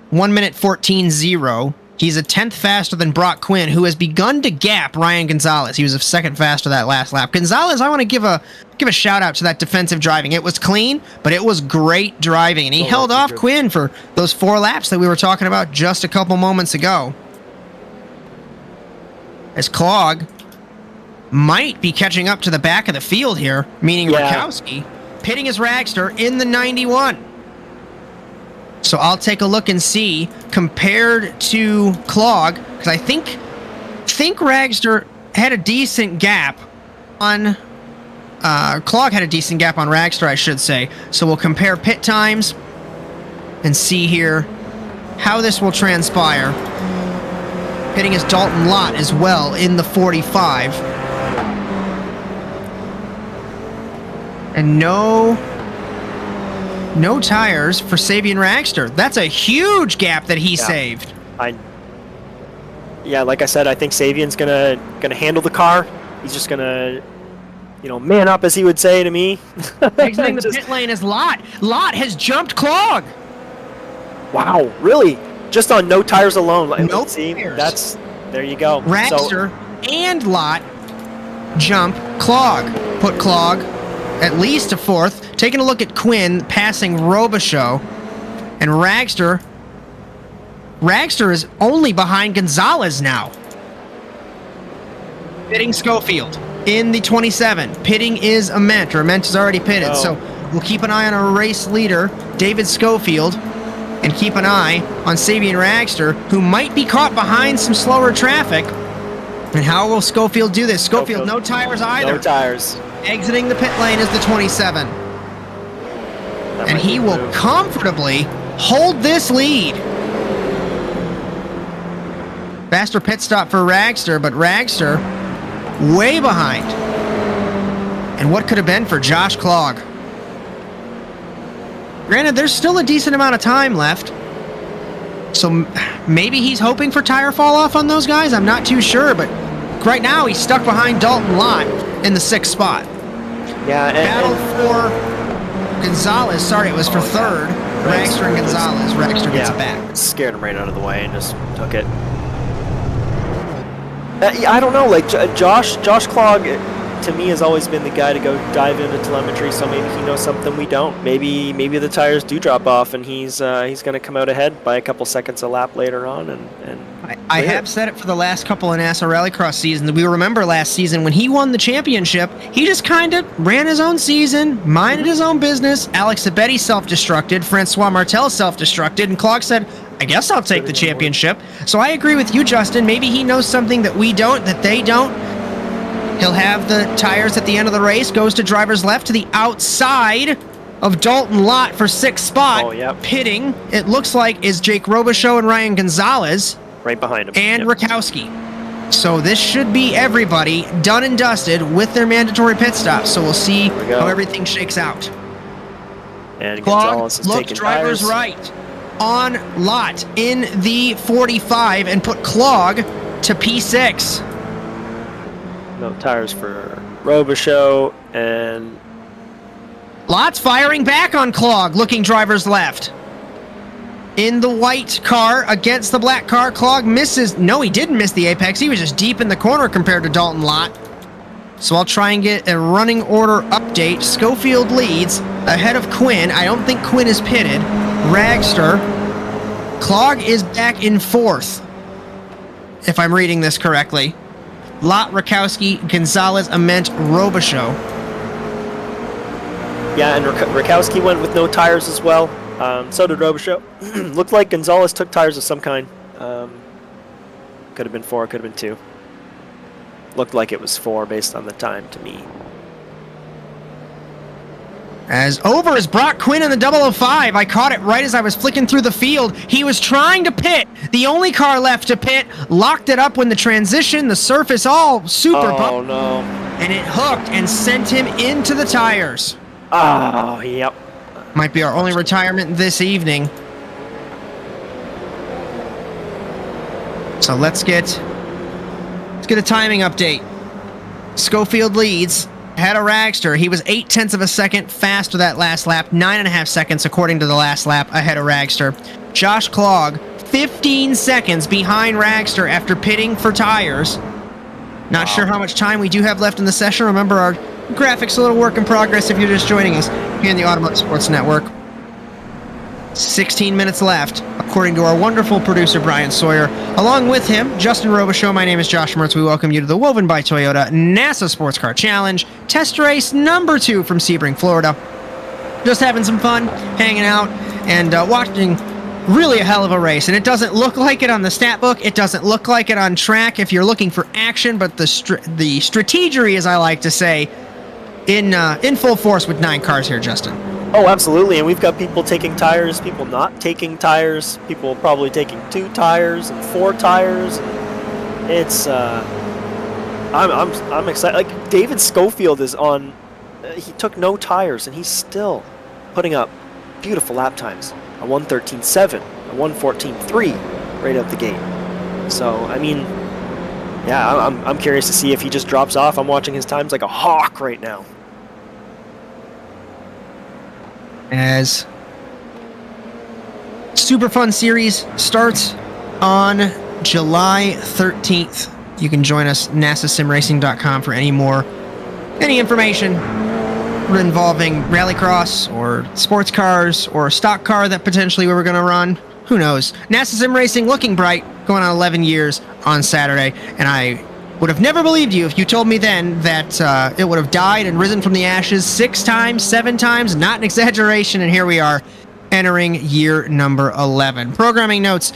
1 minute 14.0. He's a 10th faster than Brock Quinn, who has begun to gap Ryan Gonzalez. He was a second faster that last lap. Gonzalez, I want to give a shout out to that defensive driving. It was clean, but it was great driving, and he held off Quinn for those 4 laps that we were talking about just a couple moments ago. As Clogg might be catching up to the back of the field here, meaning Rakowski, pitting his Ragster in the 91. So I'll take a look and see, compared to Clogg, because I think Ragster had a decent gap on... Clogg had a decent gap on Ragster, I should say. So we'll compare pit times and see here how this will transpire. Pitting is Dalton Lott as well in the 45. And no tires for Sabian Ragster. That's a huge gap that he saved. Like I said, I think Sabian's gonna handle the car. He's just gonna, man up, as he would say to me. Exiting the pit lane is Lott. Lott has jumped Clogg. Wow, really? Just on no tires alone. No tires. There you go. Ragster and Lott jump Clogg. Put Clogg at least a 4th. Taking a look at Quinn passing Robichaux, and Ragster is only behind Gonzalez now. Pitting Schofield. in the 27. Pitting is Ament, or Ament is already pitted. Oh. So we'll keep an eye on our race leader, David Schofield, and keep an eye on Sabian Ragster, who might be caught behind some slower traffic. And how will Schofield do this? Schofield, no tires either. No tires. Exiting the pit lane is the 27. And he will comfortably hold this lead. Faster pit stop for Ragster, but Ragster way behind. And what could have been for Josh Clogg? Granted, there's still a decent amount of time left. So maybe he's hoping for tire fall off on those guys. I'm not too sure, but right now he's stuck behind Dalton Lott in the 6th spot. Yeah, Battle for Gonzalez. Sorry, it was for third. Ragster and Gonzalez. Ragster gets it back. Scared him right out of the way and just took it. I don't know, like Josh Clogg, to me, has always been the guy to go dive into telemetry. So maybe he knows something we don't. Maybe the tires do drop off, and he's going to come out ahead by a couple seconds a lap later on. I have said it for the last couple of NASA Rallycross seasons. We remember last season when he won the championship, he just kind of ran his own season, minded his own business. Alex Abetti self-destructed, Francois Martel self-destructed, and Clogg said, I guess I'll take the championship. So I agree with you, Justin. Maybe he knows something that we don't, that they don't. He'll have the tires at the end of the race, goes to driver's left to the outside of Dalton Lott for 6th spot. Oh, yep. Pitting, it looks like, is Jake Robichaux and Ryan Gonzalez. Right behind him. And Rakowski. So this should be everybody done and dusted with their mandatory pit stops. So we'll see how everything shakes out. And Clogg Gonzalez is looked taking driver's tires. right on Lott in the 45 and put Clogg to P6. No tires for Robichaux, and Lott's firing back on Clogg, looking driver's left. In the white car against the black car, Clogg misses. No, he didn't miss the apex. He was just deep in the corner compared to Dalton Lott. So I'll try and get a running order update. Schofield leads ahead of Quinn. I don't think Quinn is pitted. Ragster. Clogg is back in 4th, if I'm reading this correctly. Lott, Rakowski, Gonzalez, Ament, Robichaux. Yeah, and Rakowski went with no tires as well. So did Robichaux. Looked like Gonzalez took tires of some kind. Could have been 4, could have been 2. Looked like it was 4 based on the time to me. As over is Brock Quinn in the 005. I caught it right as I was flicking through the field. He was trying to pit. The only car left to pit. Locked it up when the transition, the surface, all super bumpy. Oh, no. And it hooked and sent him into the tires. Oh, yep. Might be our only retirement this evening. So let's get a timing update. Schofield leads. Ahead of Ragster. He was 0.8 of a second faster that last lap. 9.5 seconds according to the last lap ahead of Ragster. Josh Clogg, 15 seconds behind Ragster after pitting for tires. Not sure how much time we do have left in the session. Remember, our graphics a little work in progress if you're just joining us here in the Automotive Sports Network. 16 minutes left, according to our wonderful producer, Brian Sawyer. Along with him, Justin Robichaux. My name is Josh Mertz. We welcome you to the Woven by Toyota NASA Sports Car Challenge, test race number 2 from Sebring, Florida. Just having some fun, hanging out, and watching really a hell of a race. And it doesn't look like it on the stat book. It doesn't look like it on track if you're looking for action, but the strategery, as I like to say, in full force with 9 cars here, Justin. Oh, absolutely, and we've got people taking tires, people not taking tires, people probably taking 2 tires and 4 tires. It's I'm excited. Like David Schofield is on. He took no tires, and he's still putting up beautiful lap times. A 1:13.7, a 1:14.3, right out the gate. So I mean, yeah, I'm curious to see if he just drops off. I'm watching his times like a hawk right now. As Super Fun Series starts on July 13th. You can join us, nasasimracing.com, for any information involving rallycross or sports cars or a stock car that potentially we were going to run. Who knows? NASA Sim Racing looking bright, going on 11 years on Saturday, and I would have never believed you if you told me then that it would have died and risen from the ashes 6 times, 7 times, not an exaggeration, and here we are entering year number 11. Programming notes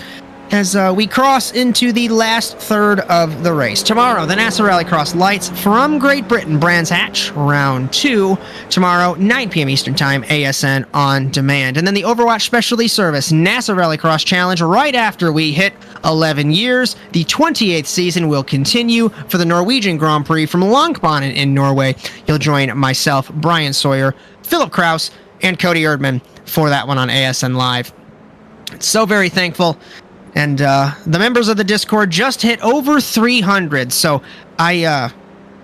as we cross into the last third of the race. Tomorrow, the NASA Rallycross Lights from Great Britain, Brands Hatch, round 2. Tomorrow, 9 p.m. Eastern Time, ASN on demand. And then the Overwatch Specialty Service NASA Rallycross Challenge right after we hit 11 years. The 28th season will continue for the Norwegian Grand Prix from Longbanen in Norway. You'll join myself, Brian Sawyer, Philip Kraus, and Cody Erdman for that one on ASN Live. So very thankful. And the members of the Discord just hit over 300, so I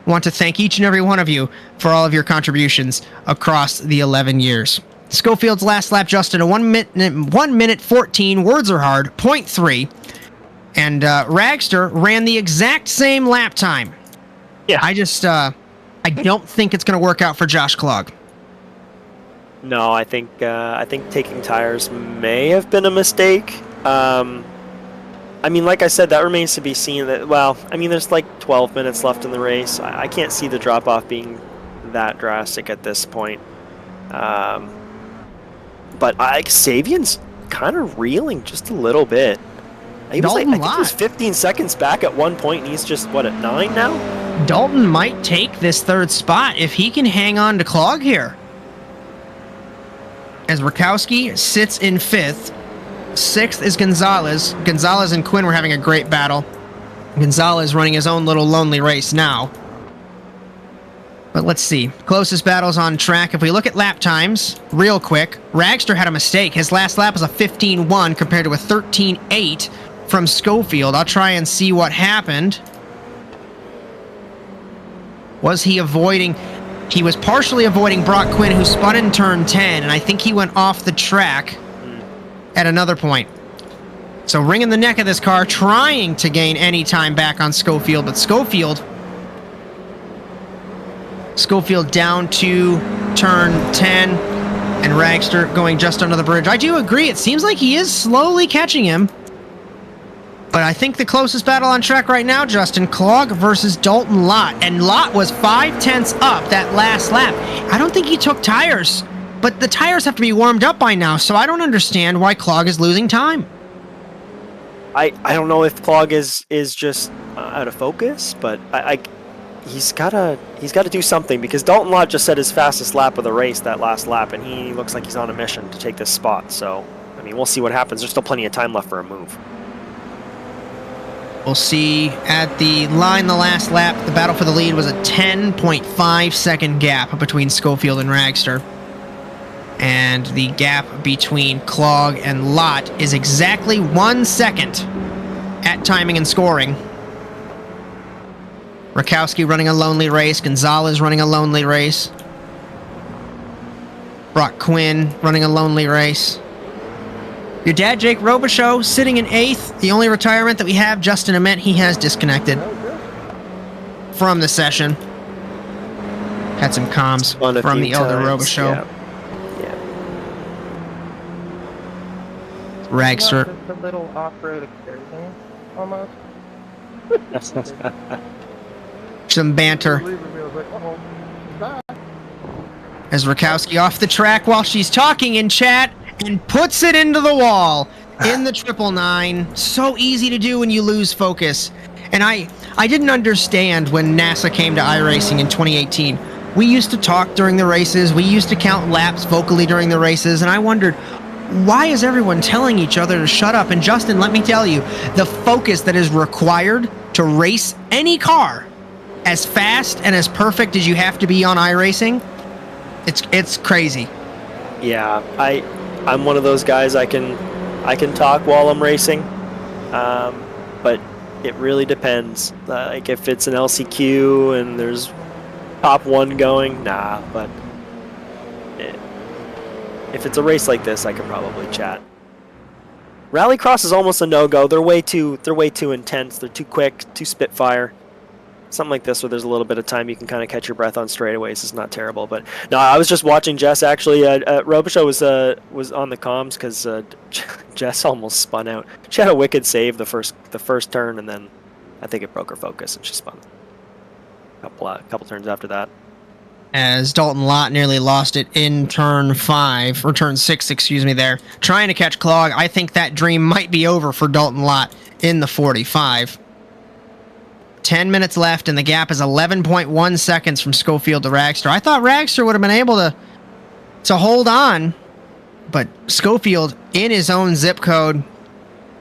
want to thank each and every one of you for all of your contributions across the 11 years. Schofield's last lap, Justin, a 1 minute 14, words are hard, 0.3. And Ragster ran the exact same lap time. Yeah. I don't think it's going to work out for Josh Klog. No, I think taking tires may have been a mistake. I mean, like I said, that remains to be seen. There's like 12 minutes left in the race. I can't see the drop-off being that drastic at this point. But Savian's kind of reeling just a little bit. I think he was 15 seconds back at one point, and he's just, at 9 now? Dalton might take this third spot if he can hang on to Klog here. As Rakowski sits in 5th. 6th is Gonzalez. Gonzalez and Quinn were having a great battle. Gonzalez running his own little lonely race now. But let's see. Closest battles on track. If we look at lap times, real quick, Ragster had a mistake. His last lap was a 15.1 compared to a 13.8 from Schofield. I'll try and see what happened. Was he avoiding... He was partially avoiding Brock Quinn, who spun in turn 10, and I think he went off the track at another point. So wringing the neck of this car, trying to gain any time back on Schofield, but Schofield down to turn 10, and Ragster going just under the bridge. I do agree, it seems like he is slowly catching him, but I think the closest battle on track right now, Justin, Klog versus Dalton Lott, and Lott was 5/10 up that last lap. I don't think he took tires. But the tires have to be warmed up by now, so I don't understand why Klog is losing time. I don't know if Klog is just out of focus, but he's gotta do something, because Dalton Lott just set his fastest lap of the race that last lap, and he looks like he's on a mission to take this spot. So, I mean, we'll see what happens. There's still plenty of time left for a move. We'll see at the line the last lap. The battle for the lead was a 10.5 second gap between Schofield and Ragster. And the gap between Klog and Lott is exactly 1 second at timing and scoring. Rakowski running a lonely race. Gonzalez running a lonely race. Brock Quinn running a lonely race. Your dad, Jake Robichaux, sitting in 8th. The only retirement that we have, Justin Ament, he has disconnected from the session. Had some comms from the elder Robichaux. Yeah. Ragster. It's a little off-road excursion, almost. Some banter. As Rakowski off the track while she's talking in chat and puts it into the wall in the 999. So easy to do when you lose focus. And I didn't understand when NASA came to iRacing in 2018. We used to talk during the races. We used to count laps vocally during the races. And I wondered, why is everyone telling each other to shut up? And Justin, let me tell you, the focus that is required to race any car as fast and as perfect as you have to be on iRacing, it's crazy. Yeah, I'm one of those guys. I can talk while I'm racing, but it really depends. Like if it's an LCQ and there's top 1 going, nah. But if it's a race like this, I could probably chat. Rallycross is almost a no-go. They're way too intense. They're too quick, too Spitfire. Something like this where there's a little bit of time you can kind of catch your breath on straightaways is not terrible. But no, I was just watching Jess actually. Robichaux was on the comms because Jess almost spun out. She had a wicked save the first turn, and then I think it broke her focus and she spun. A couple turns after that. As Dalton Lott nearly lost it in turn 5, or turn 6, excuse me, there. Trying to catch Clog. I think that dream might be over for Dalton Lott in the 45. 10 minutes left, and the gap is 11.1 seconds from Schofield to Ragster. I thought Ragster would have been able to hold on, but Schofield in his own zip code.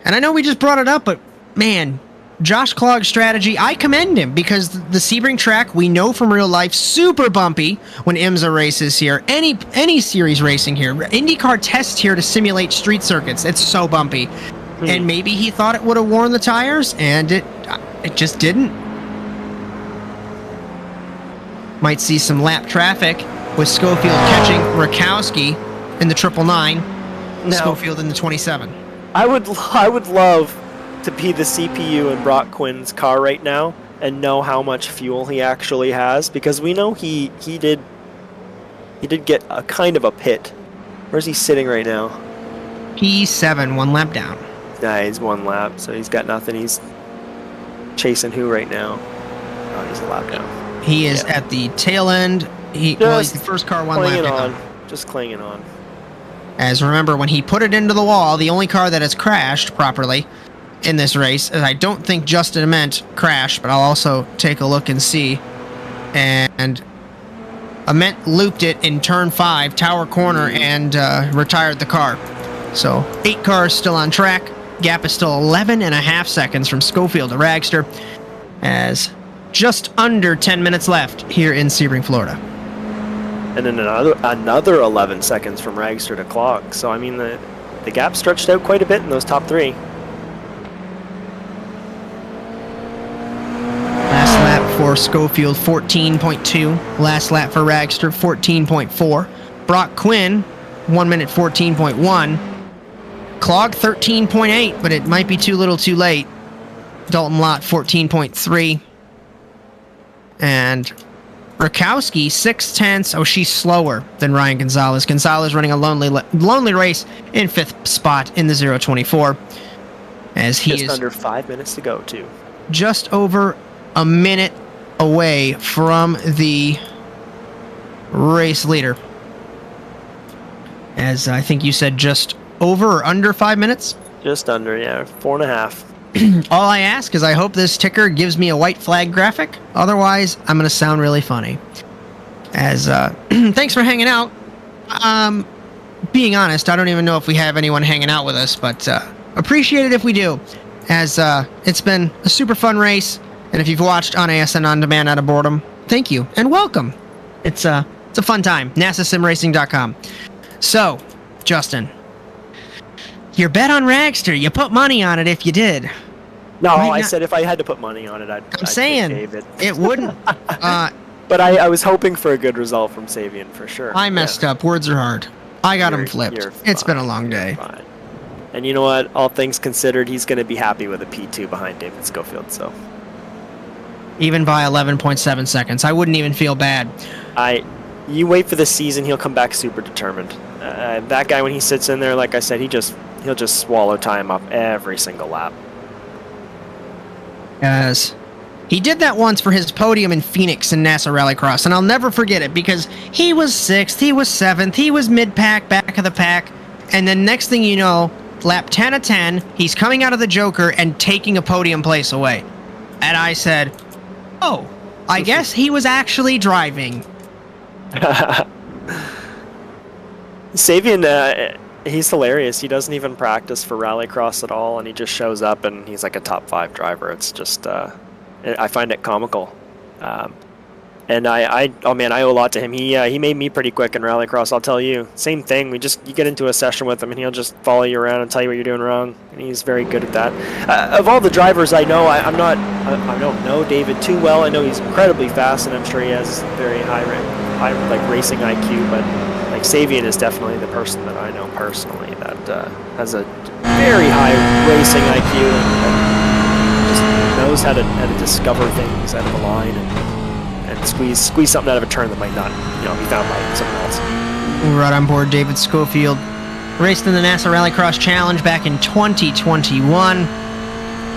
And I know we just brought it up, but man, Josh Clog's strategy, I commend him, because the Sebring track, we know from real life, super bumpy when IMSA races here. Any series racing here. IndyCar tests here to simulate street circuits. It's so bumpy. And maybe he thought it would have worn the tires, and it just didn't. Might see some lap traffic with Schofield catching Rakowski in the 999. Schofield in the 27. I would love to be the CPU in Brock Quinn's car right now and know how much fuel he actually has, because we know he did get a kind of a pit. Where's he sitting right now? P7, 1 lap down. Nah, he's 1 lap, so he's got nothing. He's chasing who right now? Oh, he's a lap down. He is at the tail end. He's the first car 1 lap down. Just clinging on. As remember, when he put it into the wall, the only car that has crashed properly in this race, and I don't think Justin Ament crashed, but I'll also take a look and see. And Ament looped it in turn 5, tower corner, and retired the car. So 8 cars still on track. Gap is still 11.5 seconds from Schofield to Ragster, as just under 10 minutes left here in Sebring, Florida. And then another 11 seconds from Ragster to Clog. So I mean the gap stretched out quite a bit in those top 3. Last lap for Schofield, 14.2. Last lap for Ragster, 14.4. Brock Quinn, 1 minute 14.1. Clog, 13.8, but it might be too little too late. Dalton Lott, 14.3. And Rakowski, 6/10. Oh, she's slower than Ryan Gonzalez. Gonzalez running a lonely race in 5th spot in the 024. As he just is under 5 minutes to go, too. Just over a minute away from the race leader. As I think you said, just over or under 5 minutes? Just under, yeah. 4.5. All I ask is I hope this ticker gives me a white flag graphic. Otherwise, I'm going to sound really funny. As, thanks for hanging out. Being honest, I don't even know if we have anyone hanging out with us, but appreciate it if we do. As it's been a super fun race, and if you've watched on ASN On Demand out of boredom, thank you, and welcome. It's a fun time. NASASimRacing.com. So, Justin, your bet on Ragster, you put money on it if you did. No, I said if I had to put money on it, I'd saying, pick David. It wouldn't. But I was hoping for a good result from Savian for sure. I messed up. Words are hard. I got him flipped. It's been a long day. Fine. And you know what? All things considered, he's going to be happy with a P2 behind David Schofield. So even by 11.7 seconds, I wouldn't even feel bad. You wait for the season, he'll come back super determined. That guy, when he sits in there, like I said, he'll just swallow time up every single lap. As he did that once for his podium in Phoenix in NASA Rallycross, and I'll never forget it because he was 6th, he was 7th, he was mid-pack, back of the pack, and then next thing you know, lap 10 of 10, he's coming out of the Joker and taking a podium place away. And I said, oh, I guess he was actually driving. Savian, he's hilarious. He doesn't even practice for Rallycross at all, and he just shows up and he's like a top 5 driver. It's just, I find it comical. And I owe a lot to him. He made me pretty quick in Rallycross, I'll tell you. Same thing. You get into a session with him and he'll just follow you around and tell you what you're doing wrong. And he's very good at that. Of all the drivers I know, I don't know David too well. I know he's incredibly fast, and I'm sure he has very high like racing IQ. But like Savian is definitely the person that I know personally that has a very high racing IQ and just knows how to discover things out of a line and squeeze something out of a turn that might not, be found by someone else. Right on board, David Schofield. Raced in the NASA Rallycross Challenge back in 2021.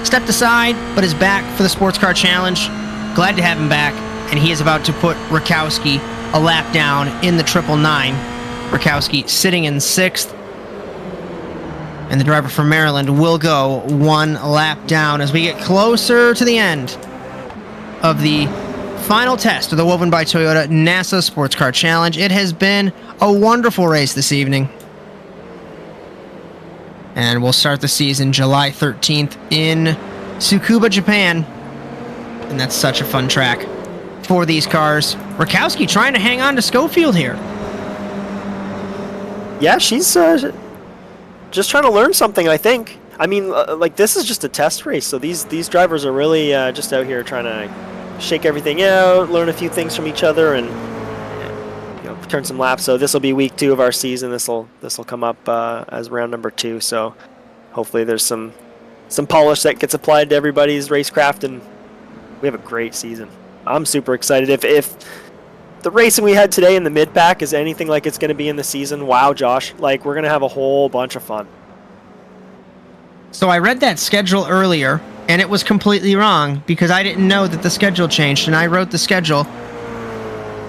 stepped aside, but is back for the Sports Car Challenge. Glad to have him back, and he is about to put Rakowski a lap down in the 999. Rakowski sitting in 6th. And the driver from Maryland will go 1 lap down as we get closer to the end of the final test of the Woven by Toyota NASA Sports Car Challenge. It has been a wonderful race this evening. And we'll start the season July 13th in Tsukuba, Japan. And that's such a fun track for these cars. Rakowski trying to hang on to Schofield here. Yeah, she's just trying to learn something, I think. I mean, like, this is just a test race, so these drivers are really just out here trying to shake everything out, learn a few things from each other, and turn some laps. So this will be week 2 of our season. This will come up as round number 2. So hopefully there's some polish that gets applied to everybody's racecraft, and we have a great season. I'm super excited. If the racing we had today in the mid pack is anything like it's going to be in the season, wow, Josh, like, we're going to have a whole bunch of fun. So I read that schedule earlier, and it was completely wrong because I didn't know that the schedule changed, and I wrote the schedule.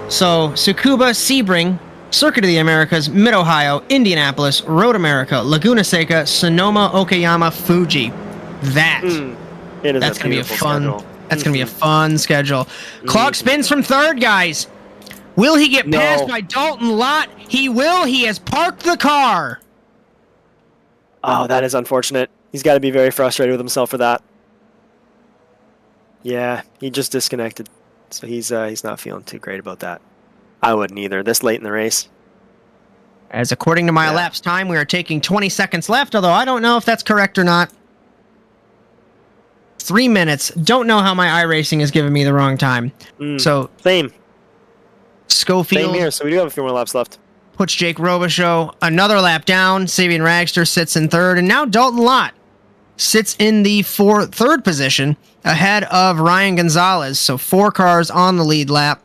So Tsukuba, Sebring, Circuit of the Americas, Mid-Ohio, Indianapolis, Road America, Laguna Seca, Sonoma, Okayama, Fuji. That's going to be a fun schedule. That's going to be a fun schedule. Clock spins from 3rd, guys. Will he get passed by Dalton Lott? He will. He has parked the car. Oh, that is unfortunate. He's got to be very frustrated with himself for that. Yeah, he just disconnected. So he's not feeling too great about that. I wouldn't either, this late in the race. As according to my elapsed time, we are taking 20 seconds left, although I don't know if that's correct or not. 3 minutes. Don't know how my iRacing is giving me the wrong time. So same. Schofield. Same here, so we do have a few more laps left. Puts Jake Robichaux another lap down. Sabian Ragster sits in 3rd, and now Dalton Lott sits in the 3rd position ahead of Ryan Gonzalez. So 4 cars on the lead lap.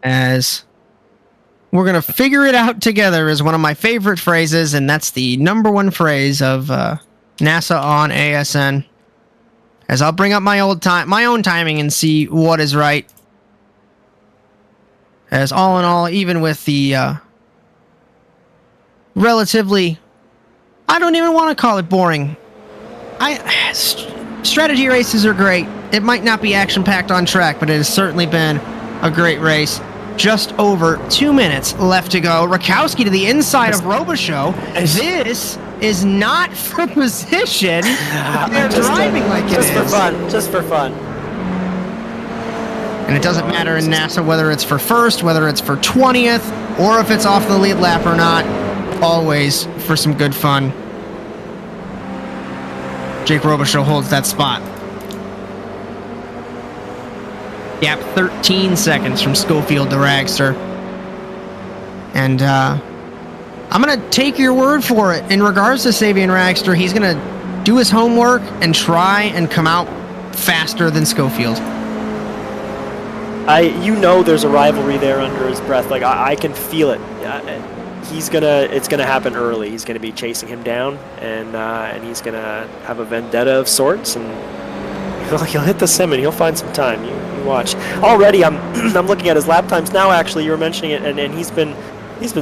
As we're going to figure it out together is one of my favorite phrases, and that's the #1 phrase of NASA on ASN. As I'll bring up my own timing and see what is right. As all in all, even with the relatively, I don't even want to call it boring. Strategy races are great. It might not be action-packed on track, but it has certainly been a great race. Just over 2 minutes left to go. Rakowski to the inside of Robichaux. This is not for position. They're driving like it is. Just for fun. And it doesn't matter in NASA whether it's for 1st, whether it's for 20th, or if it's off the lead lap or not. Always for some good fun. Jake Robichaux holds that spot. Gap 13 seconds from Schofield to Ragster. And I'm going to take your word for it. In regards to Sabian Ragster, he's going to do his homework and try and come out faster than Schofield. There's a rivalry there under his breath. Like, I can feel it. It's gonna happen early. He's gonna be chasing him down, and he's gonna have a vendetta of sorts, and he'll hit the sim and he'll find some time. You watch. Already, I'm looking at his lap times now. Actually, you were mentioning it, and he's been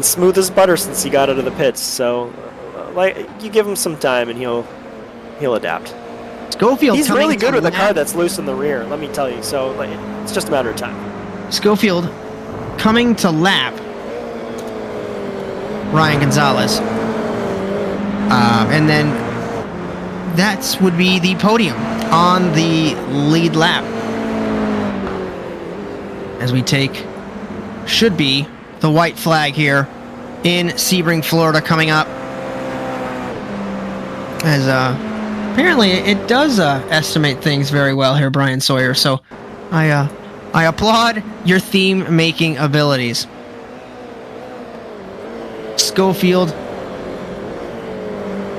smooth as butter since he got out of the pits. So, you give him some time, and he'll adapt. Schofield, he's really good with a car that's loose in the rear. Let me tell you. So, it's just a matter of time. Schofield coming to lap Ryan Gonzalez, and then that would be the podium on the lead lap. As we take, should be the white flag here in Sebring, Florida, coming up. As apparently it does estimate things very well here, Brian Sawyer. So I applaud your theme-making abilities. Schofield.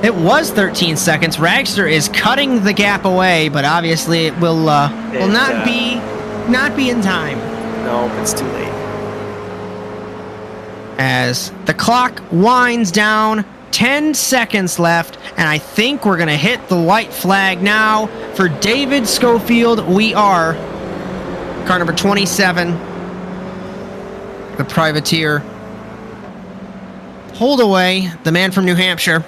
It was 13 seconds. Ragster is cutting the gap away, but obviously it will not be in time. No, it's too late. as the clock winds down. 10 seconds left, and I think we're going to hit the white flag now for David Schofield. We are car number 27, the privateer. Pulled away, the man from New Hampshire.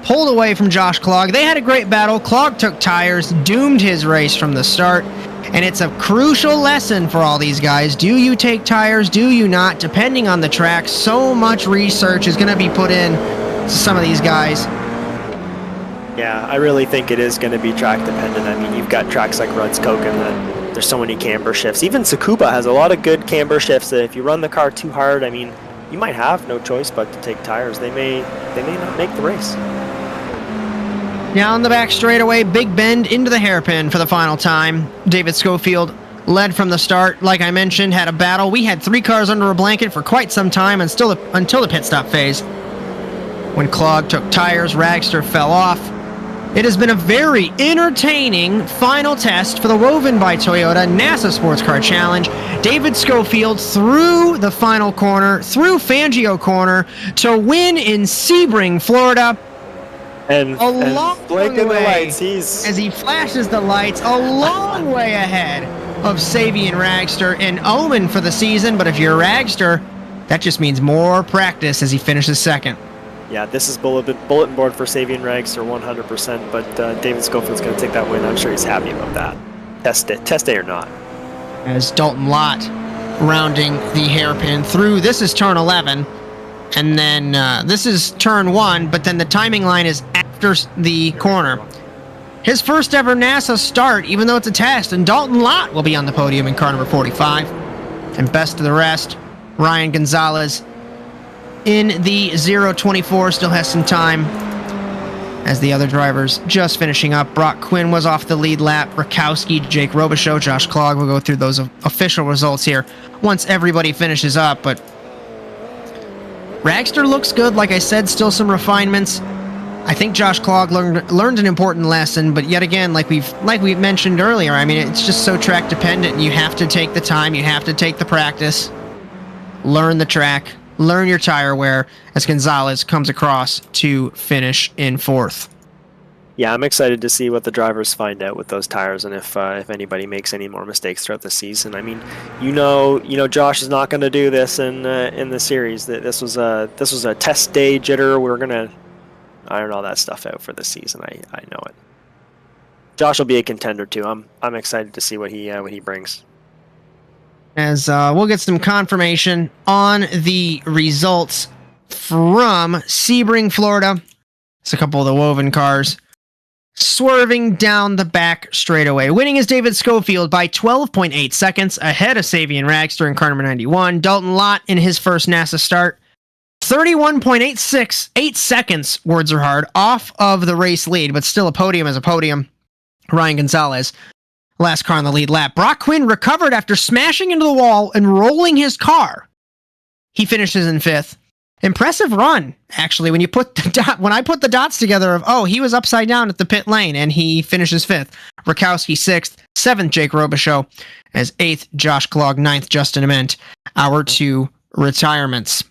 Pulled away from Josh Klog. They had a great battle. Klog took tires, doomed his race from the start. And it's a crucial lesson for all these guys. Do you take tires? Do you not? Depending on the track, so much research is going to be put in to some of these guys. Yeah, I really think it is going to be track dependent. I mean, you've got tracks like Rudskoken that there's so many camber shifts. Even Tsukuba has a lot of good camber shifts that if you run the car too hard, I mean, you might have no choice but to take tires. They may not make the race. Down the back straightaway, big bend into the hairpin for the final time. David Schofield led from the start. Like I mentioned, had a battle. We had 3 cars under a blanket for quite some time until the pit stop phase. When Klog took tires, Ragster fell off. It has been a very entertaining final test for the Woven by Toyota NASA Sports Car Challenge. David Schofield through the final corner, through Fangio Corner, to win in Sebring, Florida. And blinking the lights, as he flashes the lights, a long way ahead of Savian Ragster, an omen for the season. But if you're a Ragster, that just means more practice as he finishes second. Yeah, this is bulletin board for Savian Ragster 100%, but David Schofield's going to take that win. I'm sure he's happy about that. Test day or not. As Dalton Lott rounding the hairpin through, this is turn 11. And then this is turn 1, but then the timing line is after the corner. His first ever NASA start, even though it's a test, and Dalton Lott will be on the podium in car number 45. And best of the rest, Ryan Gonzalez in the 024, still has some time as the other drivers just finishing up. Brock Quinn was off the lead lap. Rakowski, Jake Robichaux, Josh Klog. We'll go through those official results here once everybody finishes up, but Ragster looks good. Like I said, still some refinements. I think Josh Klog learned an important lesson, but yet again, like we mentioned earlier, I mean, it's just so track dependent. You have to take the time, you have to take the practice, learn the track, learn your tire wear, as Gonzalez comes across to finish in 4th. Yeah, I'm excited to see what the drivers find out with those tires, and if anybody makes any more mistakes throughout the season. I mean, you know, Josh is not going to do this in the series. This was a test day jitter. We're gonna iron all that stuff out for the season. I know it. Josh will be a contender too. I'm excited to see what he brings. As we'll get some confirmation on the results from Sebring, Florida. It's a couple of the Woven cars swerving down the back straightaway. Winning is David Schofield by 12.8 seconds, ahead of Savian Ragster in car number 91. Dalton Lott in his first NASA start, 31.8 seconds, words are hard, off of the race lead, but still a podium as a podium. Ryan Gonzalez, last car on the lead lap. Brock Quinn recovered after smashing into the wall and rolling his car. He finishes in 5th. Impressive run, actually, when I put the dots together of, he was upside down at the pit lane, and he finishes 5th. Rakowski 6th, 7th Jake Robichaux, as 8th Josh Klog, 9th Justin Ament. Our 2 retirements.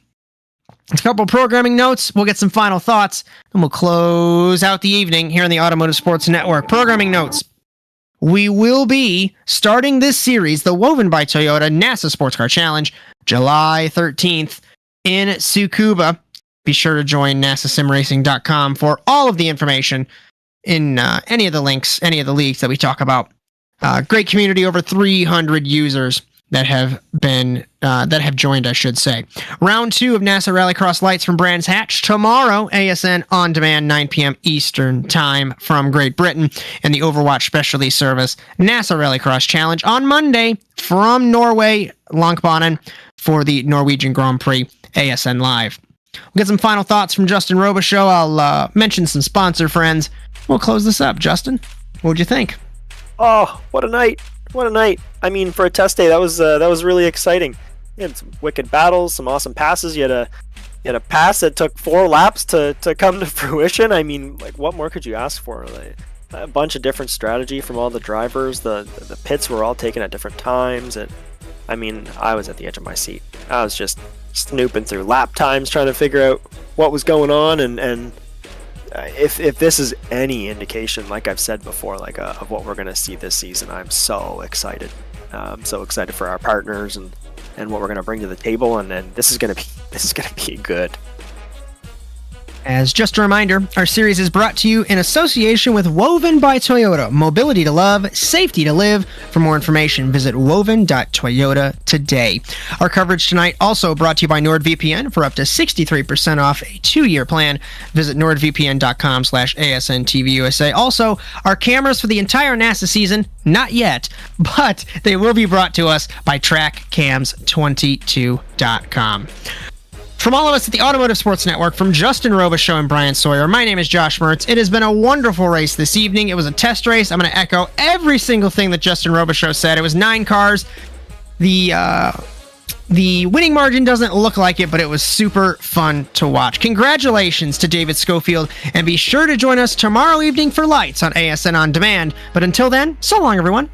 A couple programming notes, we'll get some final thoughts, and we'll close out the evening here on the Automotive Sports Network. Programming notes. We will be starting this series, the Woven by Toyota NASA Sports Car Challenge, July 13th. in Tsukuba. Be sure to join NASASimRacing.com for all of the information in any of the links, any of the leagues that we talk about. Great community, over 300 users that have joined, I should say. Round 2 of NASA Rallycross Lights from Brands Hatch tomorrow, ASN on demand, 9 p.m. Eastern Time from Great Britain, and the Overwatch Specialty Service NASA Rallycross Challenge on Monday from Norway, Lankbanen, for the Norwegian Grand Prix, ASN Live. We'll get some final thoughts from Justin Robichaux. I'll mention some sponsor friends. We'll close this up. Justin, what'd you think? Oh, what a night! What a night! I mean, for a test day, that was really exciting. You had some wicked battles, some awesome passes. You had a pass that took 4 laps to come to fruition. I mean, like, what more could you ask for? Like, a bunch of different strategy from all the drivers. The pits were all taken at different times. I mean, I was at the edge of my seat. I was just snooping through lap times, trying to figure out what was going on, and if this is any indication, like I've said before, like of what we're gonna see this season, I'm so excited. I'm so excited for our partners and what we're gonna bring to the table, and this is gonna be good. As just a reminder, our series is brought to you in association with Woven by Toyota. Mobility to love, safety to live. For more information, visit woven.toyota today. Our coverage tonight also brought to you by NordVPN. For up to 63% off a 2-year plan, visit nordvpn.com/ASNTVUSA. Also, our cameras for the entire NASA season, not yet, but they will be brought to us by TrackCams22.com. From all of us at the Automotive Sports Network, from Justin Robichaux and Brian Sawyer, my name is Josh Mertz. It has been a wonderful race this evening. It was a test race. I'm going to echo every single thing that Justin Robichaux said. It was 9 cars. The winning margin doesn't look like it, but it was super fun to watch. Congratulations to David Schofield, and be sure to join us tomorrow evening for Lights on ASN On Demand. But until then, so long, everyone.